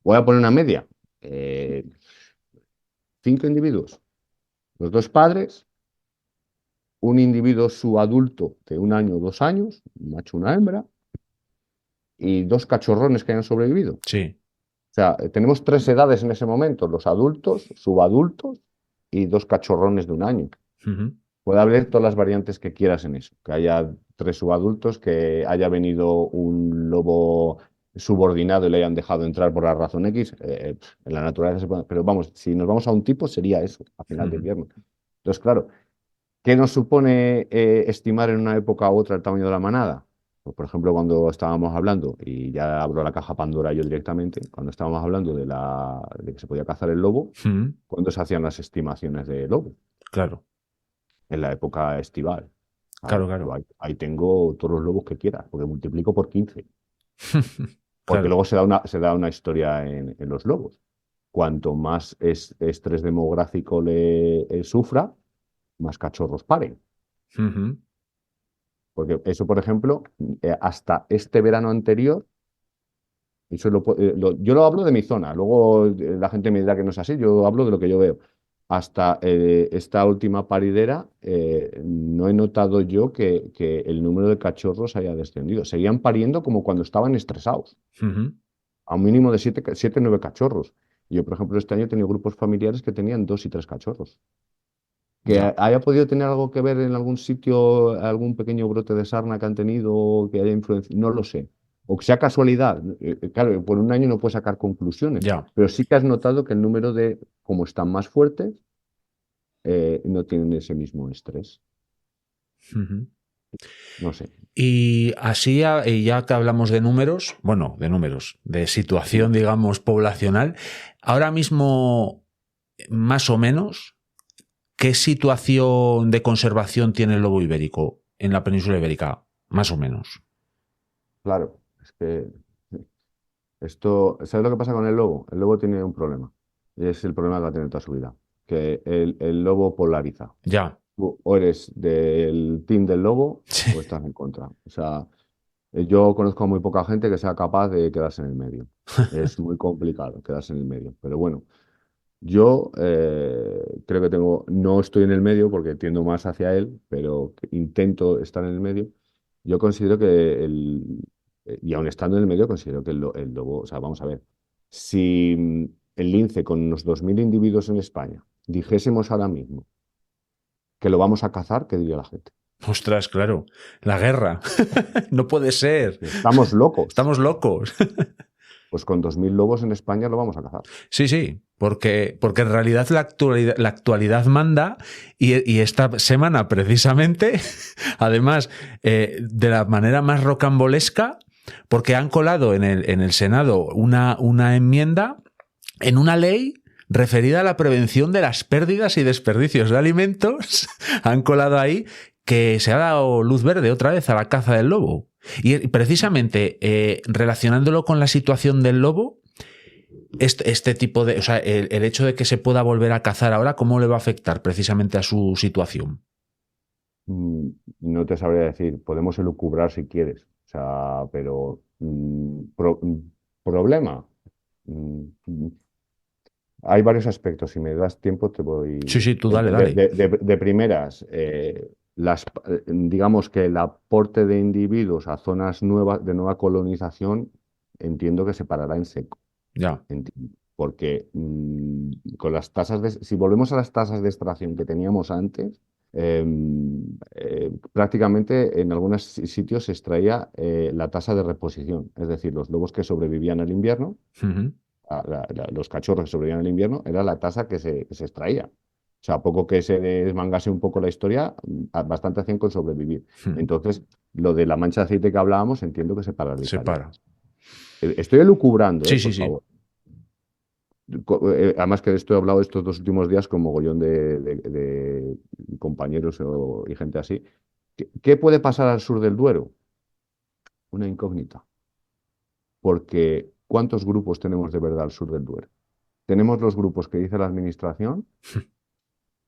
voy a poner una media, 5 individuos, los dos padres, un individuo subadulto de 1 año o 2 años, un macho, una hembra, y 2 cachorrones que hayan sobrevivido. Sí. O sea, tenemos 3 edades en ese momento, los adultos, subadultos y 2 cachorrones de 1 año. Ujú. Puede haber todas las variantes que quieras en eso, que haya 3 subadultos, que haya venido un lobo subordinado y le hayan dejado entrar por la razón X, en la naturaleza se puede, pero vamos, si nos vamos a un tipo sería eso, a final de Ujú. invierno. Entonces, claro, ¿qué nos supone estimar en una época u otra el tamaño de la manada? Pues, por ejemplo, cuando estábamos hablando, y ya abro la caja Pandora yo directamente, cuando estábamos hablando de que se podía cazar el lobo, Ujú. ¿cuándo se hacían las estimaciones de lobo? Claro, En la época estival. claro, Claro, yo claro. ahí tengo todos los lobos que quieras, porque multiplico por 15. Porque Claro. luego se da una historia en los lobos. Cuanto más estrés demográfico le sufra, más cachorros paren. Ujú. Porque eso, por ejemplo, hasta este verano anterior, yo lo hablo de mi zona, luego la gente me dirá que no es así, yo hablo de lo que yo veo. Hasta esta última paridera, no he notado yo que el número de cachorros haya descendido. Seguían pariendo como cuando estaban estresados, Ujú. a un mínimo de 7, 9 cachorros. Yo, por ejemplo, este año he tenido grupos familiares que tenían 2 y 3 cachorros. Que Ya. haya podido tener algo que ver en algún sitio, algún pequeño brote de sarna que han tenido, que haya influenciado, no lo sé. O que sea casualidad. Claro, por un año no puedes sacar conclusiones, Ya. pero sí que has notado que el número de, como están más fuertes, no tienen ese mismo estrés. Ujú. No sé. Y así, y ya que hablamos de números, bueno, de números, de situación, Sí. digamos, poblacional, ahora mismo, más o menos, ¿qué situación de conservación tiene el lobo ibérico en la península ibérica? Más o menos. Claro, es que esto, ¿sabes lo que pasa con el lobo? El lobo tiene un problema, y es el problema que va a tener toda su vida, que el lobo polariza. Ya. Tú o eres del team del lobo Sí. o estás en contra. O sea, yo conozco a muy poca gente que sea capaz de quedarse en el medio. Es muy complicado quedarse en el medio. Pero bueno, yo creo que no estoy en el medio porque tiendo más hacia él, pero intento estar en el medio. Yo considero que y aun estando en el medio, considero que el lobo, o sea, vamos a ver, si el lince con unos 2.000 individuos en España dijésemos ahora mismo que lo vamos a cazar, ¿qué diría la gente? Ostras, claro. La guerra. No puede ser. Estamos locos. Estamos locos. Pues con 2.000 lobos en España lo vamos a cazar. Sí, sí, porque en realidad la actualidad manda y esta semana precisamente, además de la manera más rocambolesca, porque han colado en el Senado una enmienda en una ley referida a la prevención de las pérdidas y desperdicios de alimentos, han colado ahí que se ha dado luz verde otra vez a la caza del lobo. Y precisamente relacionándolo con la situación del lobo, este tipo de, o sea, el hecho de que se pueda volver a cazar ahora, ¿cómo le va a afectar precisamente a su situación? Mm, No te sabría decir, podemos elucubrar si quieres, o sea, pero problema, Hay varios aspectos. Si me das tiempo, te voy. Sí, sí, tú dale, dale. De primeras, digamos que el aporte de individuos a zonas nuevas de nueva colonización, entiendo que se parará en seco. Ya. Porque con las si volvemos a las tasas de extracción que teníamos antes, prácticamente en algunos sitios se extraía la tasa de reposición, es decir, los lobos que sobrevivían al invierno, Ujú. los cachorros que sobrevivían al invierno, era la tasa que se extraía. O sea, a poco que se desmangase un poco la historia, bastante hacían con sobrevivir. Ujú. Entonces, lo de la mancha de aceite que hablábamos, entiendo que se Se paralizaría. para. Estoy elucubrando, Sí, sí, por sí. favor. Además que esto he hablado estos 2 últimos días con mogollón de compañeros y gente así. ¿Qué puede pasar al sur del Duero? Una incógnita. Porque ¿cuántos grupos tenemos de verdad al sur del Duero? Tenemos los grupos que dice la administración,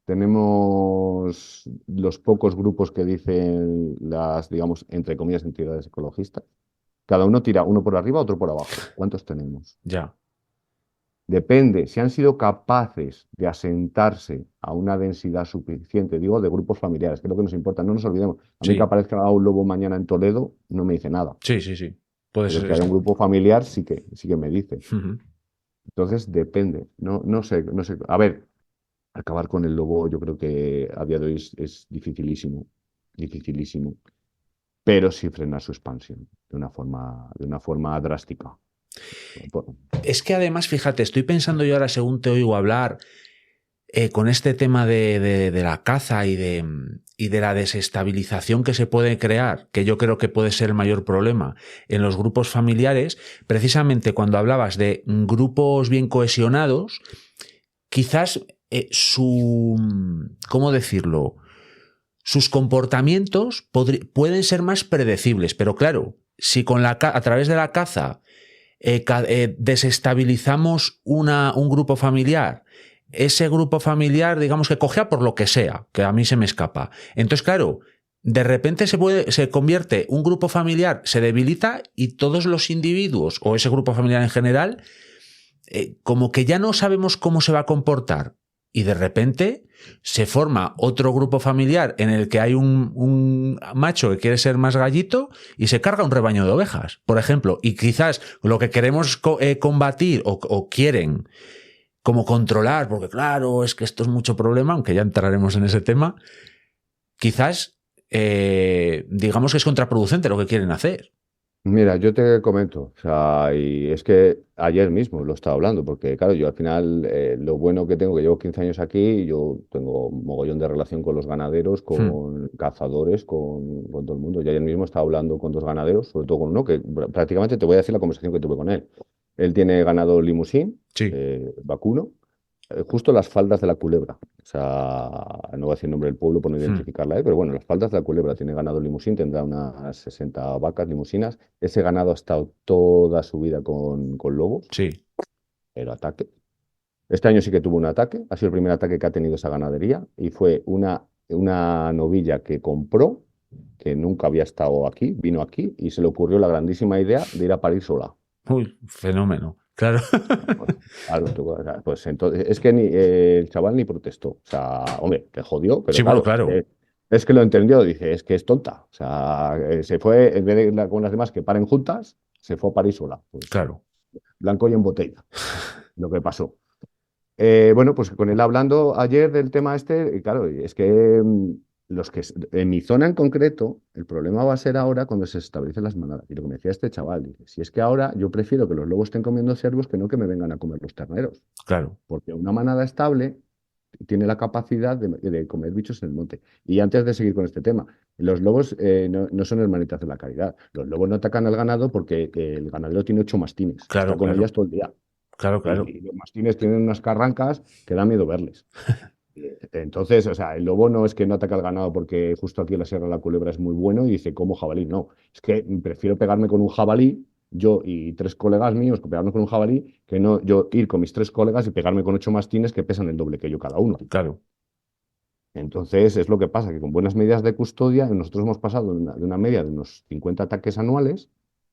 tenemos los pocos grupos que dicen las, digamos, entre comillas, entidades ecologistas. Cada uno tira uno por arriba, otro por abajo. ¿Cuántos tenemos? Ya. Depende, si han sido capaces de asentarse a una densidad suficiente, digo, de grupos familiares, que es lo que nos importa, no nos olvidemos. A mí que Sí, aparezca un lobo mañana en Toledo no me dice nada, sí, sí, sí. Puede pero ser. que haya un grupo familiar sí que me dice. Ujú. Entonces, depende, no sé, no sé. A ver, acabar con el lobo yo creo que a día de hoy es dificilísimo, dificilísimo, pero sí frenar su expansión de una forma drástica. Es que además, fíjate, estoy pensando yo ahora, según te oigo hablar, con este tema de la caza y de la desestabilización que se puede crear, que yo creo que puede ser el mayor problema en los grupos familiares, precisamente cuando hablabas de grupos bien cohesionados, quizás ¿cómo decirlo? Sus comportamientos pueden ser más predecibles, pero claro, si a través de la caza desestabilizamos un grupo familiar, ese grupo familiar, digamos que cogea por lo que sea, que a mí se me escapa. Entonces, claro, de repente se convierte un grupo familiar, se debilita y todos los individuos, o ese grupo familiar en general, como que ya no sabemos cómo se va a comportar. Y de repente se forma otro grupo familiar en el que hay un macho que quiere ser más gallito y se carga un rebaño de ovejas, por ejemplo. Y quizás lo que queremos combatir o quieren como controlar, porque claro, es que esto es mucho problema, aunque ya entraremos en ese tema, quizás digamos que es contraproducente lo que quieren hacer. Mira, yo te comento, o sea, y es que ayer mismo lo estaba hablando, porque claro, yo al final lo bueno que tengo, que llevo 15 años aquí, yo tengo mogollón de relación con los ganaderos, Hmm. con cazadores, con todo el mundo. Y ayer mismo estaba hablando con 2 ganaderos, sobre todo con uno que prácticamente te voy a decir la conversación que tuve con él. Él tiene ganado limusín, Sí. vacuno, justo las faldas de la Culebra. O sea, no voy a decir el nombre del pueblo por no Hmm. identificarla, pero bueno, las faldas de la Culebra tiene ganado limusín, tendrá unas 60 vacas limusinas. Ese ganado ha estado toda su vida con lobos, Sí. pero ataque. Este año sí que tuvo un ataque, ha sido el primer ataque que ha tenido esa ganadería y fue una novilla que compró, que nunca había estado aquí, vino aquí y se le ocurrió la grandísima idea de ir a parir sola. Uy, fenómeno. Claro. Pues, claro, o sea, pues entonces, es que el chaval ni protestó. O sea, hombre, te jodió, pero Sí, bueno, claro, claro. es que lo entendió. Dice, es que es tonta. O sea, se fue, en vez de con las demás que paren juntas, se fue a París sola. Pues Claro. blanco y en botella, lo que pasó. Bueno, pues con él hablando ayer del tema este, y claro, es que en mi zona en concreto, el problema va a ser ahora cuando se establecen las manadas. Y lo que me decía este chaval, dice, si es que ahora yo prefiero que los lobos estén comiendo ciervos que no que me vengan a comer los terneros. Claro. Porque una manada estable tiene la capacidad de comer bichos en el monte. Y antes de seguir con este tema, los lobos no son hermanitas de la caridad. Los lobos no atacan al ganado porque el ganadero tiene 8 mastines. Está Claro, con ellas claro. todo el día. Claro, claro. Y los mastines tienen unas carrancas que da miedo verles. Entonces, o sea, el lobo no es que no ataque al ganado porque justo aquí en la Sierra de la Culebra es muy bueno y dice, como jabalí. No, es que prefiero pegarme con un jabalí, yo y 3 colegas míos, pegarnos con un jabalí, que no yo ir con mis 3 colegas y pegarme con 8 mastines que pesan el doble que yo cada uno. Claro. Entonces, es lo que pasa, que con buenas medidas de custodia, nosotros hemos pasado de una media de unos 50 ataques anuales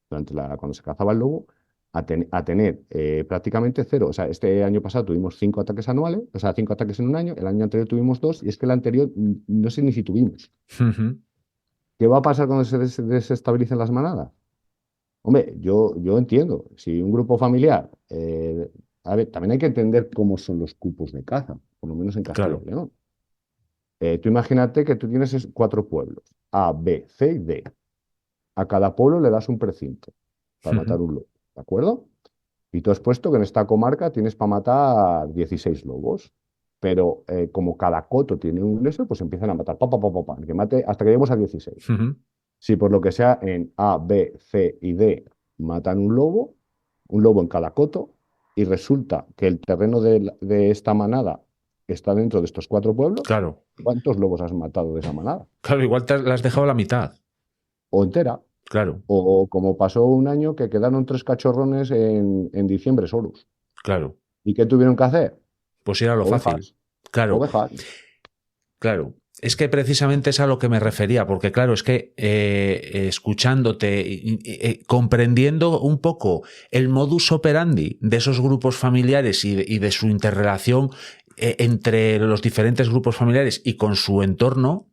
cuando se cazaba el lobo a tener prácticamente cero. O sea, este año pasado tuvimos 5 ataques anuales, o sea, 5 ataques en un año, el año anterior tuvimos 2 y es que el anterior no sé ni si tuvimos. Ujú. ¿Qué va a pasar cuando se desestabilicen las manadas? Hombre, yo entiendo, si un grupo familiar, a ver, también hay que entender cómo son los cupos de caza, por lo menos en Castilla y Claro. León. Tú imagínate que tú tienes 4 pueblos, A, B, C y D. A cada pueblo le das un precinto para Ujú. matar un lobo, ¿de acuerdo? Y tú has puesto que en esta comarca tienes para matar 16 lobos, pero como cada coto tiene un leso, pues empiezan a matar, que mate hasta que lleguemos a 16. Ujú. Si por lo que sea en A, B, C y D matan un lobo en cada coto, y resulta que el terreno de esta manada está dentro de estos 4 pueblos, Claro. ¿cuántos lobos has matado de esa manada? Claro, igual la has dejado a la mitad. O entera. Claro, O como pasó un año que quedaron 3 cachorrones en diciembre solos. claro. ¿Y qué tuvieron que hacer? Pues era lo fácil. Ovejas, Claro, ovejas. claro. Es que precisamente es a lo que me refería, porque claro, es que escuchándote, comprendiendo un poco el modus operandi de esos grupos familiares y de su interrelación entre los diferentes grupos familiares y con su entorno,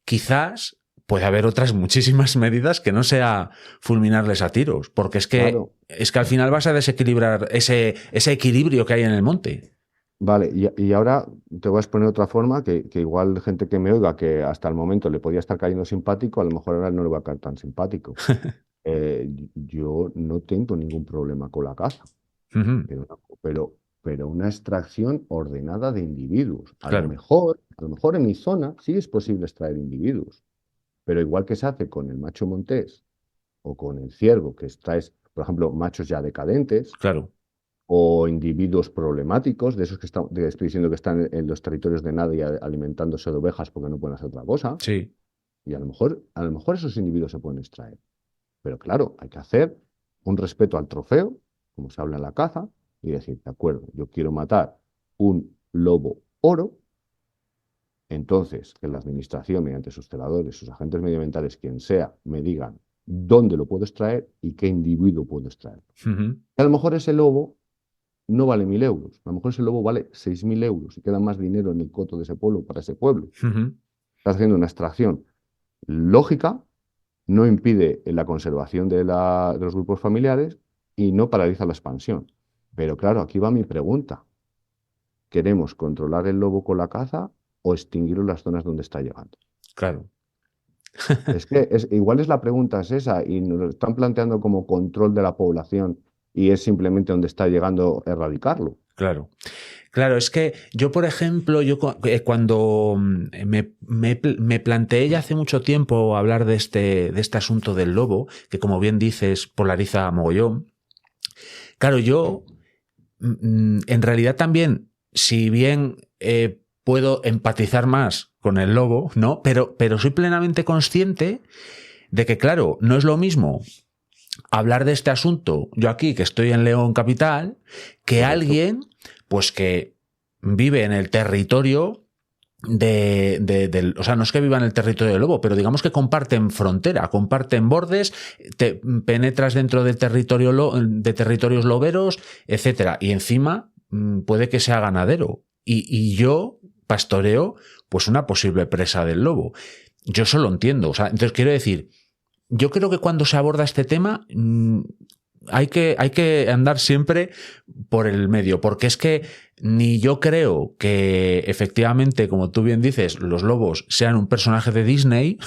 quizás puede haber otras muchísimas medidas que no sea fulminarles a tiros, porque Claro. es que al final vas a desequilibrar ese equilibrio que hay en el monte. Vale, y ahora te voy a exponer otra forma que igual gente que me oiga, que hasta el momento le podía estar cayendo simpático, a lo mejor ahora no le va a caer tan simpático. Yo no tengo ningún problema con la caza, Ujú. pero, pero una extracción ordenada de individuos. Claro, A lo mejor en mi zona sí es posible extraer individuos, pero igual que se hace con el macho montés o con el ciervo, que extraes, por ejemplo, machos ya decadentes claro. o individuos problemáticos, de esos estoy diciendo que están en los territorios de nadie alimentándose de ovejas porque no pueden hacer otra cosa, Sí. y a lo mejor esos individuos se pueden extraer. Pero claro, hay que hacer un respeto al trofeo, como se habla en la caza, y decir, de acuerdo, yo quiero matar un lobo oro, entonces que la administración, mediante sus celadores, sus agentes medioambientales, quien sea, me digan dónde lo puedo extraer y qué individuo puedo extraer. Ujú. Y a lo mejor ese lobo no vale 1.000 euros, a lo mejor ese lobo vale 6.000 euros y queda más dinero en el coto de ese pueblo para ese pueblo. Ujú. Estás haciendo una extracción lógica, no impide la conservación de los grupos familiares y no paraliza la expansión. Pero claro, aquí va mi pregunta. ¿Queremos controlar el lobo con la caza o extinguirlo en las zonas donde está llegando? Claro, Es que igual es la pregunta es esa y nos lo están planteando como control de la población y es simplemente donde está llegando erradicarlo. claro. Claro, es que yo, por ejemplo, cuando me planteé ya hace mucho tiempo hablar de este asunto del lobo, que como bien dices, polariza a mogollón. Claro, yo en realidad también, si bien puedo empatizar más con el lobo, ¿no? Pero soy plenamente consciente de que, claro, no es lo mismo hablar de este asunto, yo aquí, que estoy en León Capital, que Correcto. alguien, pues que vive en el territorio o sea, no es que viva en el territorio del lobo, pero digamos que comparten frontera, comparten bordes, te penetras dentro del territorio de territorios loberos, etcétera. Y encima puede que sea ganadero. Y yo pastoreo pues una posible presa del lobo. Yo eso lo entiendo. O sea, entonces quiero decir, yo creo que cuando se aborda este tema hay que andar siempre por el medio, porque es que ni yo creo que efectivamente, como tú bien dices, los lobos sean un personaje de Disney,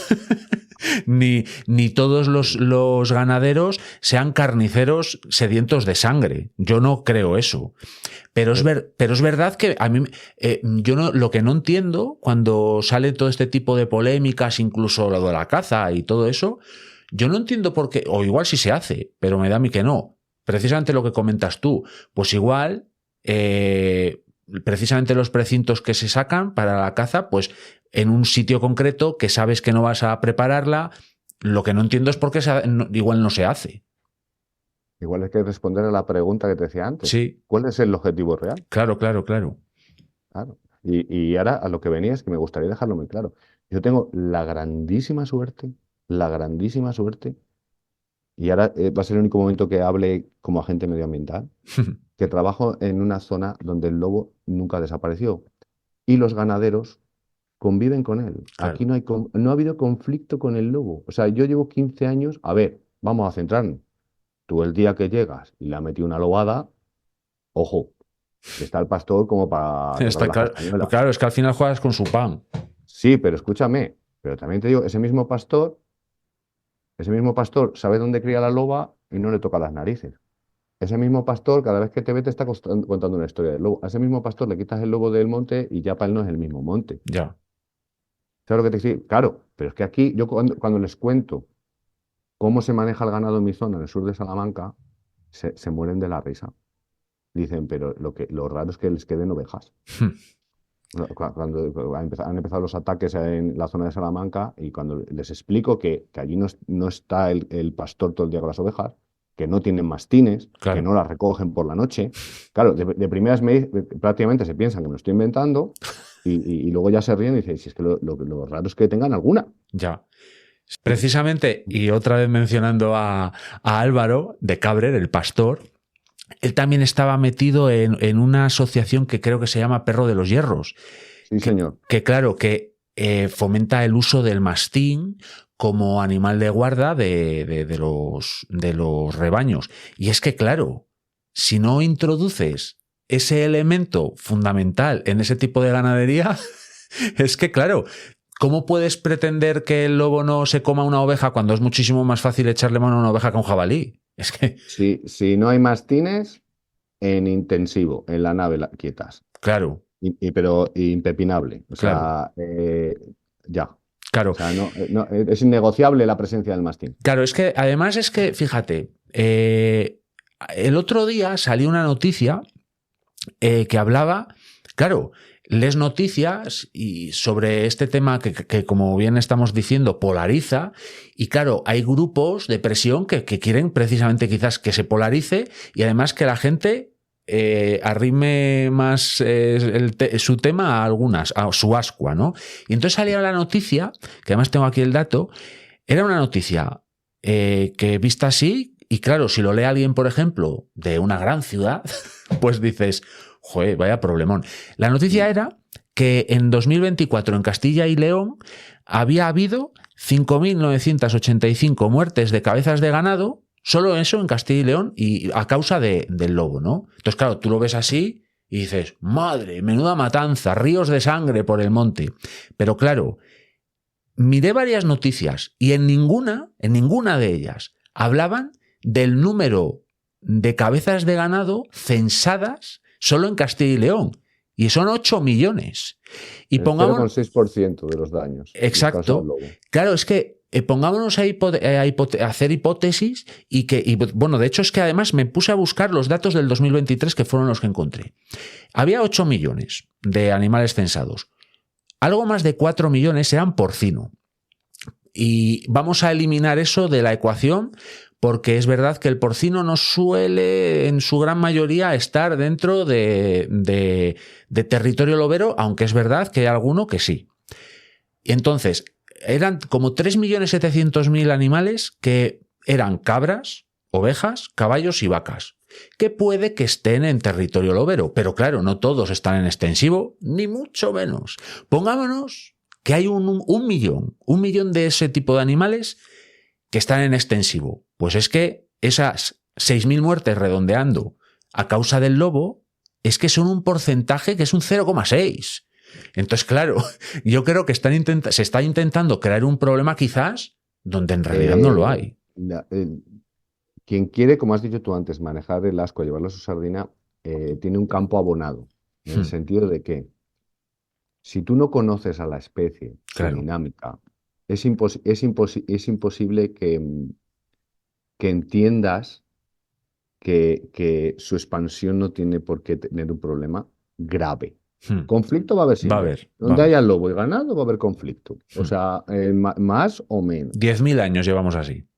ni todos los ganaderos sean carniceros sedientos de sangre. Yo no creo eso. Pero es verdad que a mí, yo no, lo que no entiendo cuando sale todo este tipo de polémicas, incluso lo de la caza y todo eso, yo no entiendo por qué, o igual sí se hace, pero me da a mí que no. Precisamente lo que comentas tú, pues igual, precisamente los precintos que se sacan para la caza, pues en un sitio concreto que sabes que no vas a prepararla, lo que no entiendo es por qué igual no se hace. Igual hay que responder a la pregunta que te decía antes. Sí, ¿Cuál es el objetivo real? claro, claro, claro. Claro. Y ahora a lo que venía es que me gustaría dejarlo muy claro. Yo tengo la grandísima suerte y ahora va a ser el único momento que hable como agente medioambiental, que trabajo en una zona donde el lobo nunca desapareció y los ganaderos conviven con él. Claro. Aquí no ha habido conflicto con el lobo. O sea, yo llevo 15 años, a ver, vamos a centrarnos. Tú el día que llegas y le has metido una lobada, ojo, está el pastor como para tocar Está las claro. castañuelas. Claro, es que al final juegas con su pan. Sí, pero escúchame, pero también te digo, ese mismo pastor sabe dónde cría la loba y no le toca las narices. Ese mismo pastor, cada vez que te ve, te está contando una historia del lobo. A ese mismo pastor le quitas el lobo del monte y ya para él no es el mismo monte. Ya. ¿Sabes lo que te digo? Claro, pero es que aquí, yo cuando les cuento cómo se maneja el ganado en mi zona, en el sur de Salamanca, se mueren de la risa. Dicen, pero lo raro es que les queden ovejas. Cuando han empezado los ataques en la zona de Salamanca y cuando les explico que allí no está el pastor todo el día con las ovejas, que no tienen mastines, Claro. que no las recogen por la noche. Claro, de primeras prácticamente se piensan que me lo estoy inventando y luego ya se ríen y dicen, si es que lo raro es que tengan alguna. Ya. Precisamente, y otra vez mencionando a Álvaro de Cabrer, el pastor, él también estaba metido en una asociación que creo que se llama Perro de los Hierros, Sí, señor. que claro, que fomenta el uso del mastín como animal de guarda de los rebaños. Y es que, claro, si no introduces ese elemento fundamental en ese tipo de ganadería, es que, claro, ¿cómo puedes pretender que el lobo no se coma una oveja cuando es muchísimo más fácil echarle mano a una oveja que a un jabalí? Es que, Si no hay mastines, en intensivo, en la nave quietas. claro, Pero impepinable. O claro, sea, ya. claro. O sea, es innegociable la presencia del mastín. Claro, es que además es que, fíjate, el otro día salió una noticia que hablaba, claro, lees noticias y sobre este tema que, como bien estamos diciendo, polariza, y claro, hay grupos de presión que quieren precisamente quizás que se polarice y además que la gente arrime más su tema a su ascua, ¿no? Y entonces salía la noticia, que además tengo aquí el dato, era una noticia que vista así, y claro, si lo lee alguien, por ejemplo, de una gran ciudad, pues dices, joder, vaya problemón. La noticia era que en 2024 en Castilla y León había habido 5.985 muertes de cabezas de ganado, solo eso en Castilla y León, y a causa del lobo, ¿no? Entonces, claro, tú lo ves así y dices, madre, menuda matanza, ríos de sangre por el monte. Pero claro, miré varias noticias y en ninguna de ellas hablaban del número de cabezas de ganado censadas solo en Castilla y León. Y son 8 millones. Y El pongamos... 0,6% de los daños. Exacto. Claro, es que pongámonos a hacer hipótesis y bueno, de hecho es que además me puse a buscar los datos del 2023 que fueron los que encontré. Había 8 millones de animales censados. Algo más de 4 millones eran porcino. Y vamos a eliminar eso de la ecuación porque es verdad que el porcino no suele en su gran mayoría estar dentro de territorio lobero, aunque es verdad que hay alguno que sí. Y entonces, eran como 3.700.000 animales que eran cabras, ovejas, caballos y vacas, que puede que estén en territorio lobero, pero claro, no todos están en extensivo, ni mucho menos. Pongámonos que hay un millón de ese tipo de animales que están en extensivo. Pues es que esas 6.000 muertes redondeando a causa del lobo es que son un porcentaje que es un 0,6. Entonces, claro, yo creo que se está intentando crear un problema quizás donde en realidad no lo hay. Quien quiere, como has dicho tú antes, manejar el ascua, llevarlo a su sardina, tiene un campo abonado, en el sentido de que si tú no conoces a la especie, Claro. su dinámica, es imposible que entiendas que su expansión no tiene por qué tener un problema grave. Conflicto va a haber siempre. Va a haber. Donde haya lobo y ganado va a haber conflicto. O sea, más o menos. 10.000 años llevamos así.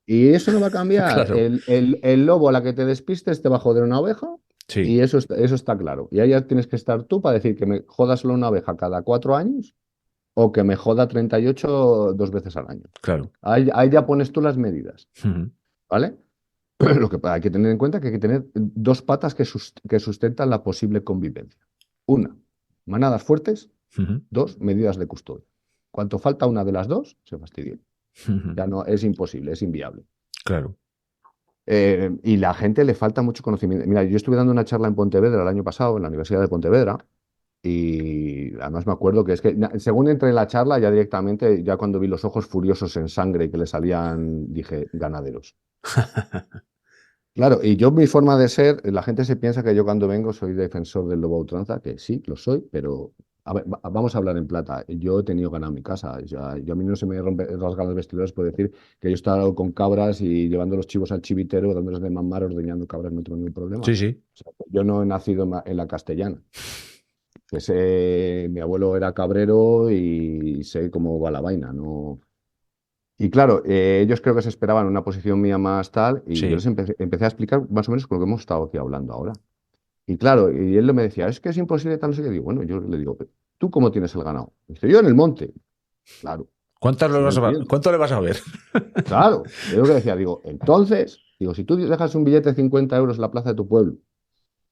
Y eso no va a cambiar. Claro. El lobo a la que te despistes te va a joder una oveja. Sí. Y eso está claro. Y ahí ya tienes que estar tú para decir que me joda solo una oveja cada 4 años o que me joda 38 2 veces al año. Claro. Ahí ya pones tú las medidas. ¿vale? Lo que hay que tener en cuenta es que hay que tener dos patas que sustentan la posible convivencia. Una, manadas fuertes. Ujú, Dos, medidas de custodia. Cuanto falta una de las dos, se fastidia. ujú. Ya no, es imposible, es inviable. Claro. Y la gente le falta mucho conocimiento. Mira, yo estuve dando una charla en Pontevedra el año pasado, en la Universidad de Pontevedra, y además me acuerdo que es que según entré en la charla, ya directamente, ya cuando vi los ojos furiosos en sangre que le salían, dije, ganaderos. Claro, y yo mi forma de ser, la gente se piensa que yo cuando vengo soy defensor del lobo a ultranza, que sí, lo soy, pero a ver, vamos a hablar en plata. Yo he tenido ganado mi casa. Yo a mí no se me rasgan los vestidores por decir que yo he estado con cabras y llevando los chivos al chivitero, dándoles de mamar, ordeñando cabras, no tengo ningún problema. Sí, sí. O sea, yo no he nacido en la castellana. Mi abuelo era cabrero y sé cómo va la vaina, ¿no? Y claro, ellos creo que se esperaban una posición mía más tal, y yo les Sí. empecé a explicar más o menos con lo que hemos estado aquí hablando ahora. Y claro, y él me decía, es que es imposible tal, no sé qué. Digo, bueno, yo le digo, ¿tú cómo tienes el ganado? Dice, yo en el monte. Claro, sí lo entiendo. ¿Cuánto le vas a ver? Claro, yo lo que decía, digo, entonces, digo, si tú dejas un billete de 50 euros en la plaza de tu pueblo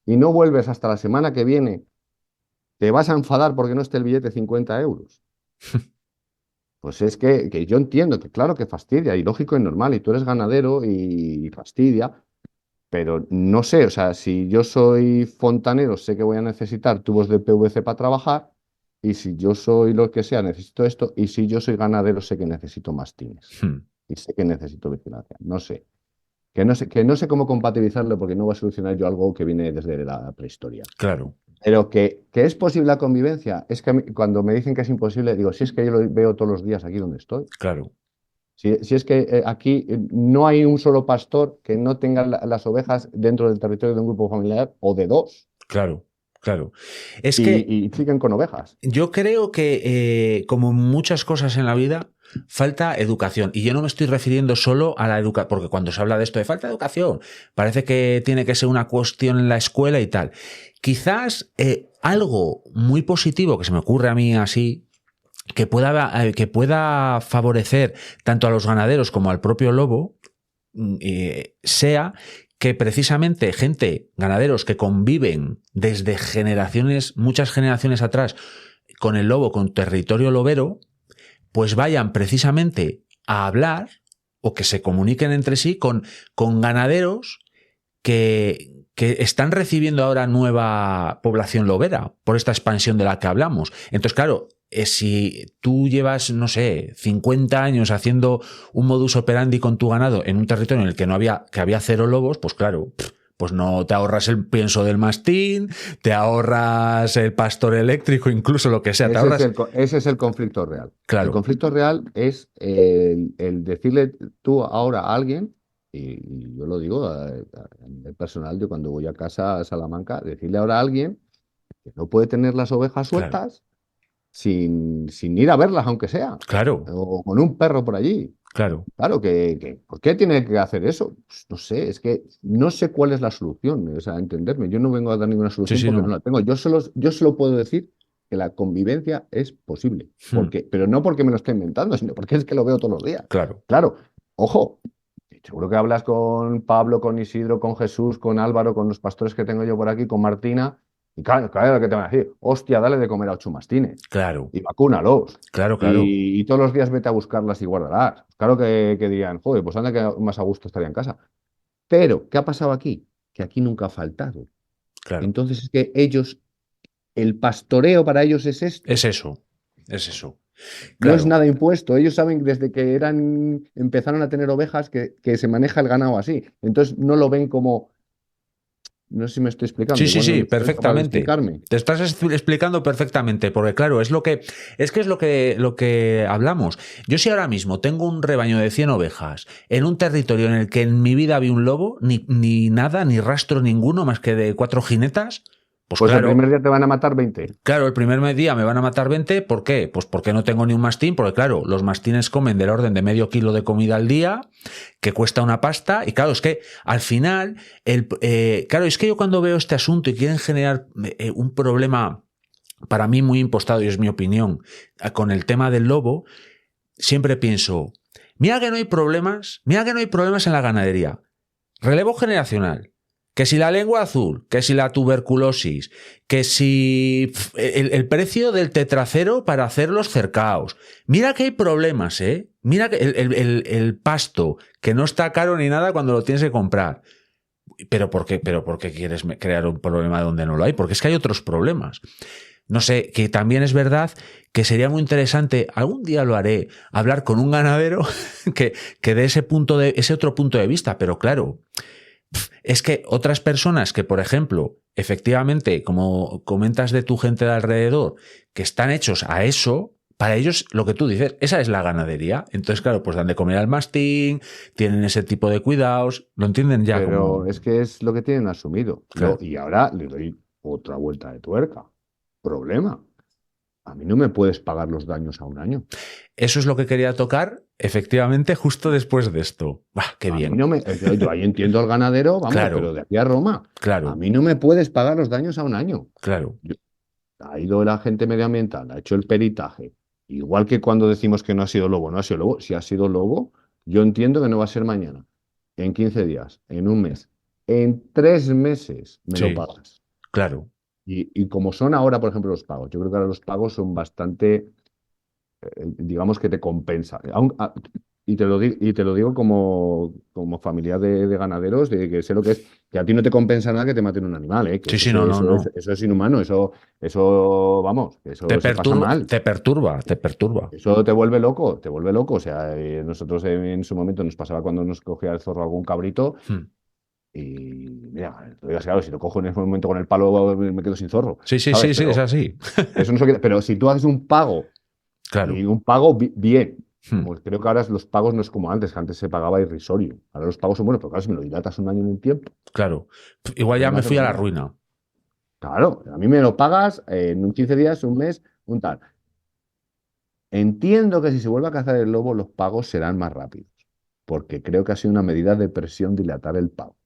y no vuelves hasta la semana que viene, ¿te vas a enfadar porque no esté el billete de 50 euros? Pues es que yo entiendo que claro que fastidia, y lógico y normal, y tú eres ganadero y fastidia, pero no sé, o sea, si yo soy fontanero, sé que voy a necesitar tubos de PVC para trabajar, y si yo soy lo que sea, necesito esto, y si yo soy ganadero, sé que necesito mastines, Hmm, y sé que necesito vigilancia, no sé. Que no sé cómo compatibilizarlo porque no voy a solucionar yo algo que viene desde la prehistoria. Claro, Pero que es posible la convivencia, es que a mí, cuando me dicen que es imposible, digo, si es que yo lo veo todos los días aquí donde estoy. claro, Si es que aquí no hay un solo pastor que no tenga las ovejas dentro del territorio de un grupo familiar o de dos claro, claro. Es que y siguen con ovejas. yo creo que, como muchas cosas en la vida, falta educación. Y yo no me estoy refiriendo solo a la educación, porque cuando se habla de esto de falta de educación, parece que tiene que ser una cuestión en la escuela y tal. Quizás algo muy positivo que se me ocurre a mí así, que pueda favorecer tanto a los ganaderos como al propio lobo, sea que precisamente gente, ganaderos que conviven desde generaciones, muchas generaciones atrás, con el lobo, con territorio lobero, pues vayan precisamente a hablar o que se comuniquen entre sí con ganaderos que están recibiendo ahora nueva población lobera por esta expansión de la que hablamos. Entonces, claro, si tú llevas, no sé, 50 años haciendo un modus operandi con tu ganado en un territorio en el que había 0 lobos, pues claro, pues no te ahorras el pienso del mastín, te ahorras el pastor eléctrico, incluso lo que sea, te ahorras. Ese es el conflicto real. El Claro, conflicto real es el decirle tú ahora a alguien, y yo lo digo a nivel personal, yo cuando voy a casa a Salamanca, decirle ahora a alguien que no puede tener las ovejas claro, sueltas sin ir a verlas, aunque sea, claro, o con un perro por allí. claro. Claro, ¿por qué tiene que hacer eso? Pues no sé, es que no sé cuál es la solución, o sea, entenderme, yo no vengo a dar ninguna Sí, solución sí, porque no no. la tengo. Yo solo puedo decir que la convivencia es posible, Hmm, pero no porque me lo esté inventando, sino porque es que lo veo todos los días. claro. Claro, ojo, seguro que hablas con Pablo, con Isidro, con Jesús, con Álvaro, con los pastores que tengo yo por aquí, con Martina, y claro, lo que te van a decir, hostia, dale de comer a 8 mastines Claro, y vacúnalos. claro, claro. Y todos los días vete a buscarlas y guardarlas. Claro que dirían, joder, pues anda que más a gusto estaría en casa. Pero, ¿qué ha pasado aquí? Que aquí nunca ha faltado. Claro. Entonces es que ellos, el pastoreo para ellos es esto. Es eso. Es eso. No es Claro. nada impuesto. Ellos saben desde que empezaron a tener ovejas que se maneja el ganado así. Entonces no lo ven como, no sé si me estoy Sí, explicando, sí, igual no sí, soy capaz de perfectamente. explicarme. Te estás explicando perfectamente, porque claro, es lo que hablamos. Yo si ahora mismo tengo un rebaño de 100 ovejas en un territorio en el que en mi vida vi un lobo, ni nada, ni rastro ninguno más que de 4 jinetas, pues Pues el claro, primer día te van a matar 20. claro, el primer día me van a matar 20. ¿Por qué? Pues porque no tengo ni un mastín, porque claro, los mastines comen del orden de medio kilo de comida al día, que cuesta una pasta, y claro, es que al final, claro, es que yo cuando veo este asunto y quieren generar un problema para mí muy impostado, y es mi opinión, con el tema del lobo, siempre pienso, Mira que no hay problemas en la ganadería. Relevo generacional. Que si la lengua azul, que si la tuberculosis, que si el precio del tetracero para hacer los cercaos. Mira que hay problemas, ¿eh? Mira que el pasto, que no está caro ni nada cuando lo tienes que comprar. ¿Pero por qué quieres crear un problema donde no lo hay? Porque es que hay otros problemas. No sé, que también es verdad que sería muy interesante, algún día lo haré, hablar con un ganadero que de ese otro punto de vista, pero claro, es que otras personas que, por ejemplo, efectivamente, como comentas de tu gente de alrededor, que están hechos a eso, para ellos, lo que tú dices, esa es la ganadería. Entonces, claro, pues dan de comer al mastín, tienen ese tipo de cuidados, lo entienden ya. Pero como... es que es lo que tienen asumido. Claro. Y ahora le doy otra vuelta de tuerca. Problema. A mí no me puedes pagar los daños a un año. Eso es lo que quería tocar, efectivamente, justo después de esto. ¡Bah, qué bien! A mí no me, yo ahí entiendo al ganadero, vamos, Claro. pero de aquí a Roma. Claro. A mí no me puedes pagar los daños a un año. Claro. Ha ido el agente medioambiental, ha hecho el peritaje. Igual que cuando decimos que no ha sido lobo, no ha sido lobo. Si ha sido lobo, yo entiendo que no va a ser mañana, en 15 días, en un mes, en 3 meses me Sí. lo pagas. Claro. Y como son ahora, por ejemplo, los pagos, yo creo que ahora los pagos son bastante, digamos que te compensa. Y te lo digo como familiar de ganaderos, de que sé lo que es, que a ti no te compensa nada que te maten un animal, ¿eh? Que Sí, eso, sí, no. eso es inhumano, eso, vamos, eso se pasa mal. Te perturba. Eso te vuelve loco, te vuelve loco. O sea, nosotros en su momento nos pasaba cuando nos cogía el zorro algún cabrito. Y mira, claro, si lo cojo en ese momento con el palo me quedo sin zorro. Sí, ¿sabes? Pero es así. eso no se queda. Pero si tú haces un pago, Claro. y un pago bien, como creo que ahora los pagos no es como antes, que antes se pagaba irrisorio. Ahora los pagos son buenos, pero claro, si me lo dilatas un año en el tiempo. Claro. Igual ya me fui a la ruina. Claro, a mí me lo pagas en 15 días, un mes, un tal. Entiendo que si se vuelve a cazar el lobo, los pagos serán más rápidos, porque creo que ha sido una medida de presión dilatar el pago.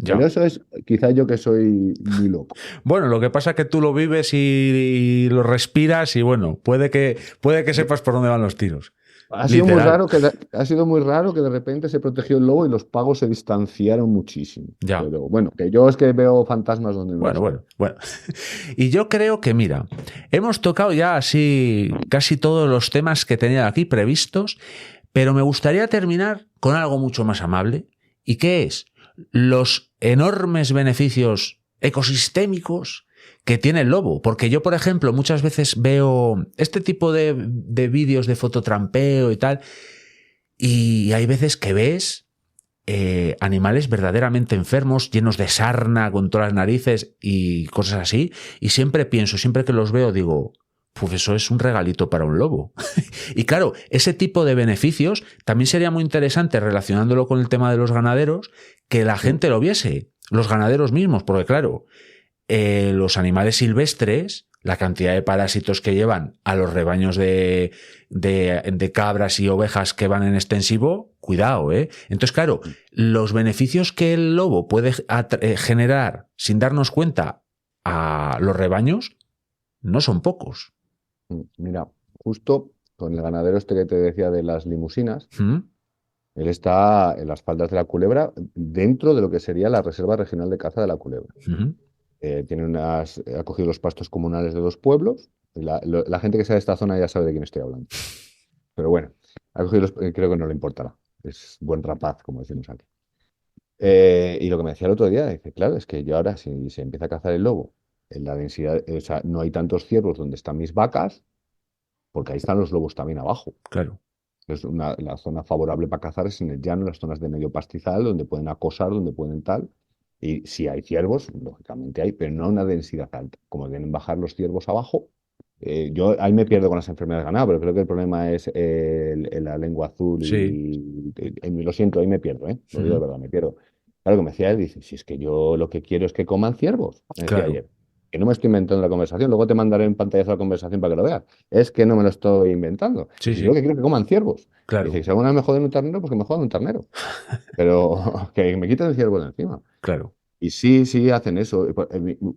Ya. Pero eso es quizás yo que soy muy loco. Bueno, lo que pasa es que tú lo vives y lo respiras y bueno, puede que sepas por dónde van los tiros. Ha sido muy raro que de repente se protegió el lobo y los pagos se distanciaron muchísimo. Ya. Pero bueno, que yo es que veo fantasmas donde no los Bueno. Y yo creo que, mira, hemos tocado ya así casi todos los temas que tenía aquí previstos, pero me gustaría terminar con algo mucho más amable. ¿Y qué es? Los enormes beneficios ecosistémicos que tiene el lobo. Porque yo, por ejemplo, muchas veces veo este tipo de vídeos de fototrampeo y tal, y hay veces que ves animales verdaderamente enfermos, llenos de sarna, con todas las narices y cosas así, y siempre pienso, siempre que los veo, digo, pues eso es un regalito para un lobo. Y claro, ese tipo de beneficios también sería muy interesante relacionándolo con el tema de los ganaderos, que la gente lo viese, los ganaderos mismos, porque claro, los animales silvestres, la cantidad de parásitos que llevan a los rebaños de cabras y ovejas que van en extensivo, cuidado, ¿eh? Entonces, claro, los beneficios que el lobo puede generar sin darnos cuenta a los rebaños no son pocos. Mira, justo con el ganadero este que te decía de las limusinas, ¿Mm? él está en las faldas de la Culebra, dentro de lo que sería la Reserva Regional de Caza de la Culebra. ¿Mm? Ha cogido los pastos comunales de 2 pueblos. Y la gente que sea de esta zona ya sabe de quién estoy hablando. Pero bueno, ha cogido creo que no le importará. Es buen rapaz, como decimos aquí. Y lo que me decía el otro día, dice, claro, es que yo ahora si se empieza a cazar el lobo, en la densidad, o sea, no hay tantos ciervos donde están mis vacas, porque ahí están los lobos también abajo. Claro. Es la zona favorable para cazar es en el llano, en las zonas de medio pastizal, donde pueden acosar, donde pueden tal. Y si hay ciervos, lógicamente hay, pero no a una densidad alta. Como vienen bajar los ciervos abajo, yo ahí me pierdo con las enfermedades de ganado, pero creo que el problema es la lengua azul Sí. y lo siento, ahí me pierdo, ¿eh? Lo digo de verdad, me pierdo. Claro, que me decía él, dice, si es que yo lo que quiero es que coman ciervos, me decía Claro. ayer. Que no me estoy inventando la conversación, luego te mandaré en pantallazo la conversación para que lo veas. Es que no me lo estoy inventando. Sí, Yo lo que quiero es que coman ciervos. Claro. Dice, si alguna vez me joden un ternero, pues que me jodan un ternero. Pero que me quiten el ciervo de encima. Claro. Y sí hacen eso.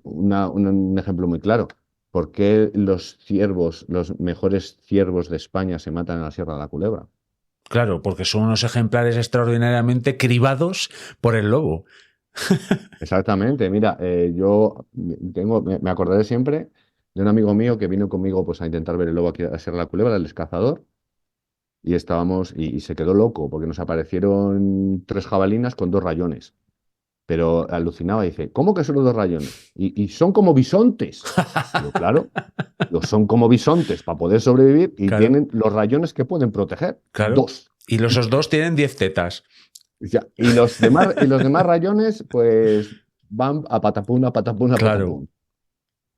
Un ejemplo muy claro. ¿Por qué los ciervos, los mejores ciervos de España se matan en la Sierra de la Culebra? Claro, porque son unos ejemplares extraordinariamente cribados por el lobo. Exactamente, mira, yo me acordaré siempre de un amigo mío que vino conmigo pues, a intentar ver el lobo aquí a Sierra de la Culebra, el Cazador, y estábamos, y se quedó loco porque nos aparecieron 3 jabalinas con 2 rayones. Pero alucinaba, dice, ¿cómo que solo 2 rayones? Y son como bisontes. Digo, claro, son como bisontes para poder sobrevivir y Claro. tienen los rayones que pueden proteger. Claro. 2. Y los 2 tienen 10 tetas. Ya, y los demás rayones, pues van a patapún, a patapún, a Claro. patapún.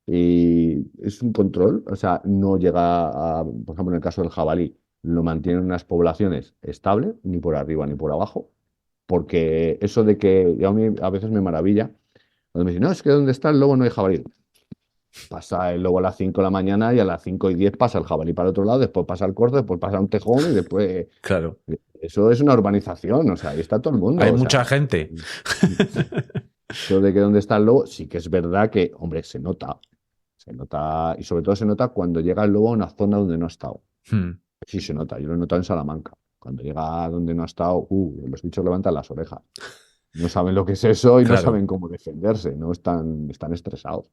Y es un control, o sea, no llega a, por ejemplo, en el caso del jabalí, lo mantienen en unas poblaciones estables, ni por arriba ni por abajo, porque eso de que a mí a veces me maravilla, cuando me dicen, no, es que donde está el lobo no hay jabalí. Pasa el lobo a las 5 de la mañana y a las 5:10 pasa el jabalí para el otro lado, después pasa el corzo, después pasa un tejón y después... Claro. Eso es una urbanización, o sea, ahí está todo el mundo. Hay o sea, mucha gente. Eso de que dónde está el lobo, sí que es verdad que, hombre, se nota, y sobre todo se nota cuando llega el lobo a una zona donde no ha estado. Sí se nota, yo lo he notado en Salamanca. Cuando llega a donde no ha estado, los bichos levantan las orejas. No saben lo que es eso y Claro. no saben cómo defenderse, no están estresados.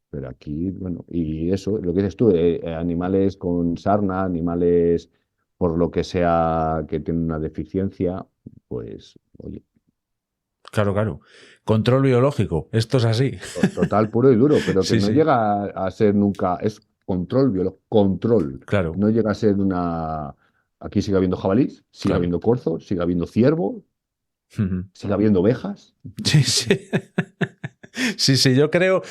Pero aquí, bueno, y eso, lo que dices tú, animales con sarna, animales por lo que sea que tienen una deficiencia, pues, oye, Claro, claro. Control biológico. Esto es así. total, puro y duro, pero que Sí, no sí. llega a ser nunca, es control biológico, control. Claro. No llega a ser una... Aquí sigue habiendo jabalís, sigue Claro. habiendo corzo, sigue habiendo ciervo, sigue habiendo ovejas. Sí, sí. Sí, sí, yo creo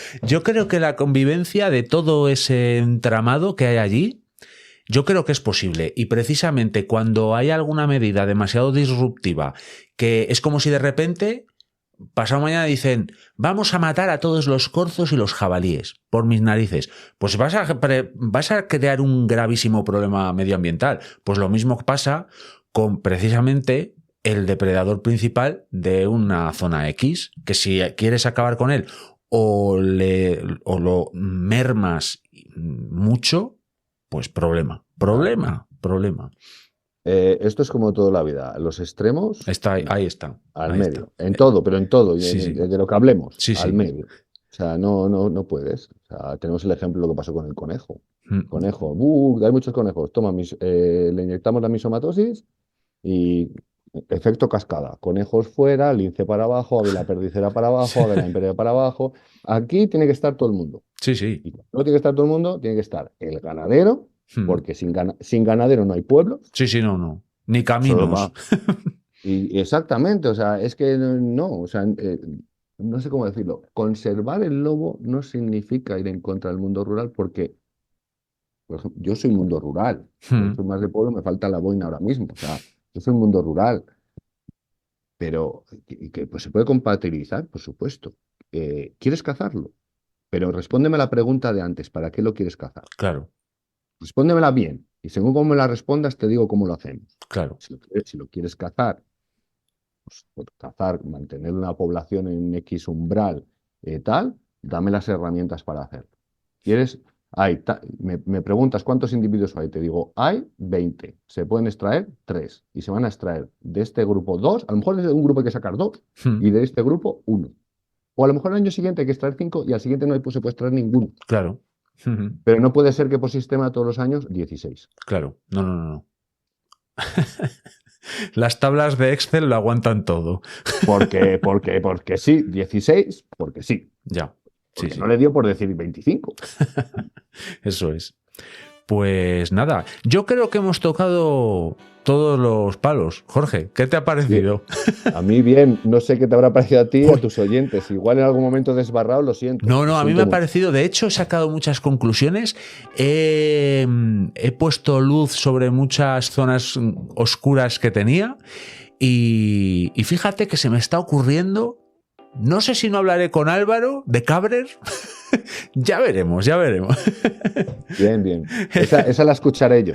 que la convivencia de todo ese entramado que hay allí, yo creo que es posible. Y precisamente cuando hay alguna medida demasiado disruptiva, que es como si de repente, pasado mañana dicen, vamos a matar a todos los corzos y los jabalíes, por mis narices, pues vas a crear un gravísimo problema medioambiental. Pues lo mismo pasa con precisamente el depredador principal de una zona X, que si quieres acabar con él o lo mermas mucho, pues problema. Esto es como toda la vida, los extremos Ahí está. al Ahí medio, está. en todo, pero en todo, Sí, y sí. de lo que hablemos, Sí, al sí. medio. O sea, no puedes. O sea, tenemos el ejemplo de lo que pasó con el conejo. Conejo, hay muchos conejos. Toma, le inyectamos la misomatosis y efecto cascada. Conejos fuera, lince para abajo, ave perdicera para abajo, ave imperial para abajo. Aquí tiene que estar todo el mundo. Sí, sí. Y cuando no tiene que estar todo el mundo, tiene que estar el ganadero, porque sin ganadero no hay pueblo. Sí, sí, no. Ni Solo caminos. va. Y exactamente, o sea, es que no, o sea, no sé cómo decirlo. Conservar el lobo no significa ir en contra del mundo rural porque, por ejemplo, yo soy mundo rural. Yo soy más de pueblo, me falta la boina ahora mismo. O sea, yo soy mundo rural. Pero que pues, se puede compatibilizar, por supuesto. ¿Quieres cazarlo? Pero respóndeme la pregunta de antes, ¿para qué lo quieres cazar? Claro, Respóndemela bien. Y según cómo me la respondas, te digo cómo lo hacemos. claro. Si lo quieres cazar, pues, cazar, mantener una población en X umbral, tal, dame las herramientas para hacerlo. ¿Quieres? Me preguntas cuántos individuos hay, te digo, hay 20, se pueden extraer 3 y se van a extraer de este grupo 2, a lo mejor de un grupo hay que sacar 2 y de este grupo 1. O a lo mejor el año siguiente hay que extraer 5 y al siguiente no se puede extraer ninguno. Claro. Pero no puede ser que por sistema todos los años 16. Claro. No. Las tablas de Excel lo aguantan todo. Porque sí, 16, porque sí. Ya. Porque Sí. no le dio por decir 25. Eso es. Pues nada, yo creo que hemos tocado todos los palos. Jorge, ¿qué te ha parecido? A mí bien, no sé qué te habrá parecido a ti y a tus oyentes. Igual en algún momento desbarrado, lo siento. No, Lo a mí siento me ha mucho. parecido, de hecho he sacado muchas conclusiones, he puesto luz sobre muchas zonas oscuras que tenía y fíjate que se me está ocurriendo, no sé si no hablaré con Álvaro de Cabrer, ya veremos. Bien. Esa la escucharé yo.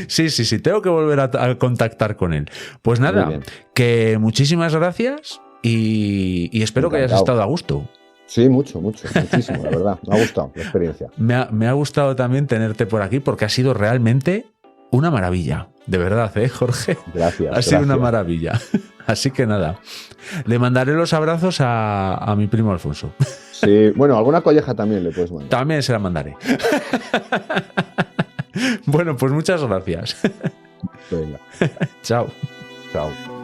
Sí, tengo que volver a contactar con él. Pues Muy nada, bien. que muchísimas gracias y espero que hayas Encantado. estado a gusto. Sí, muchísimo, la verdad. Me ha gustado la experiencia. Me ha gustado también tenerte por aquí porque ha sido realmente una maravilla. De verdad, Jorge. Gracias. Ha sido una gracias. maravilla. Así que nada, le mandaré los abrazos a mi primo Alfonso. Sí, bueno, alguna colleja también le puedes mandar. También se la mandaré. Bueno, pues muchas gracias. Venga, Chao. chao.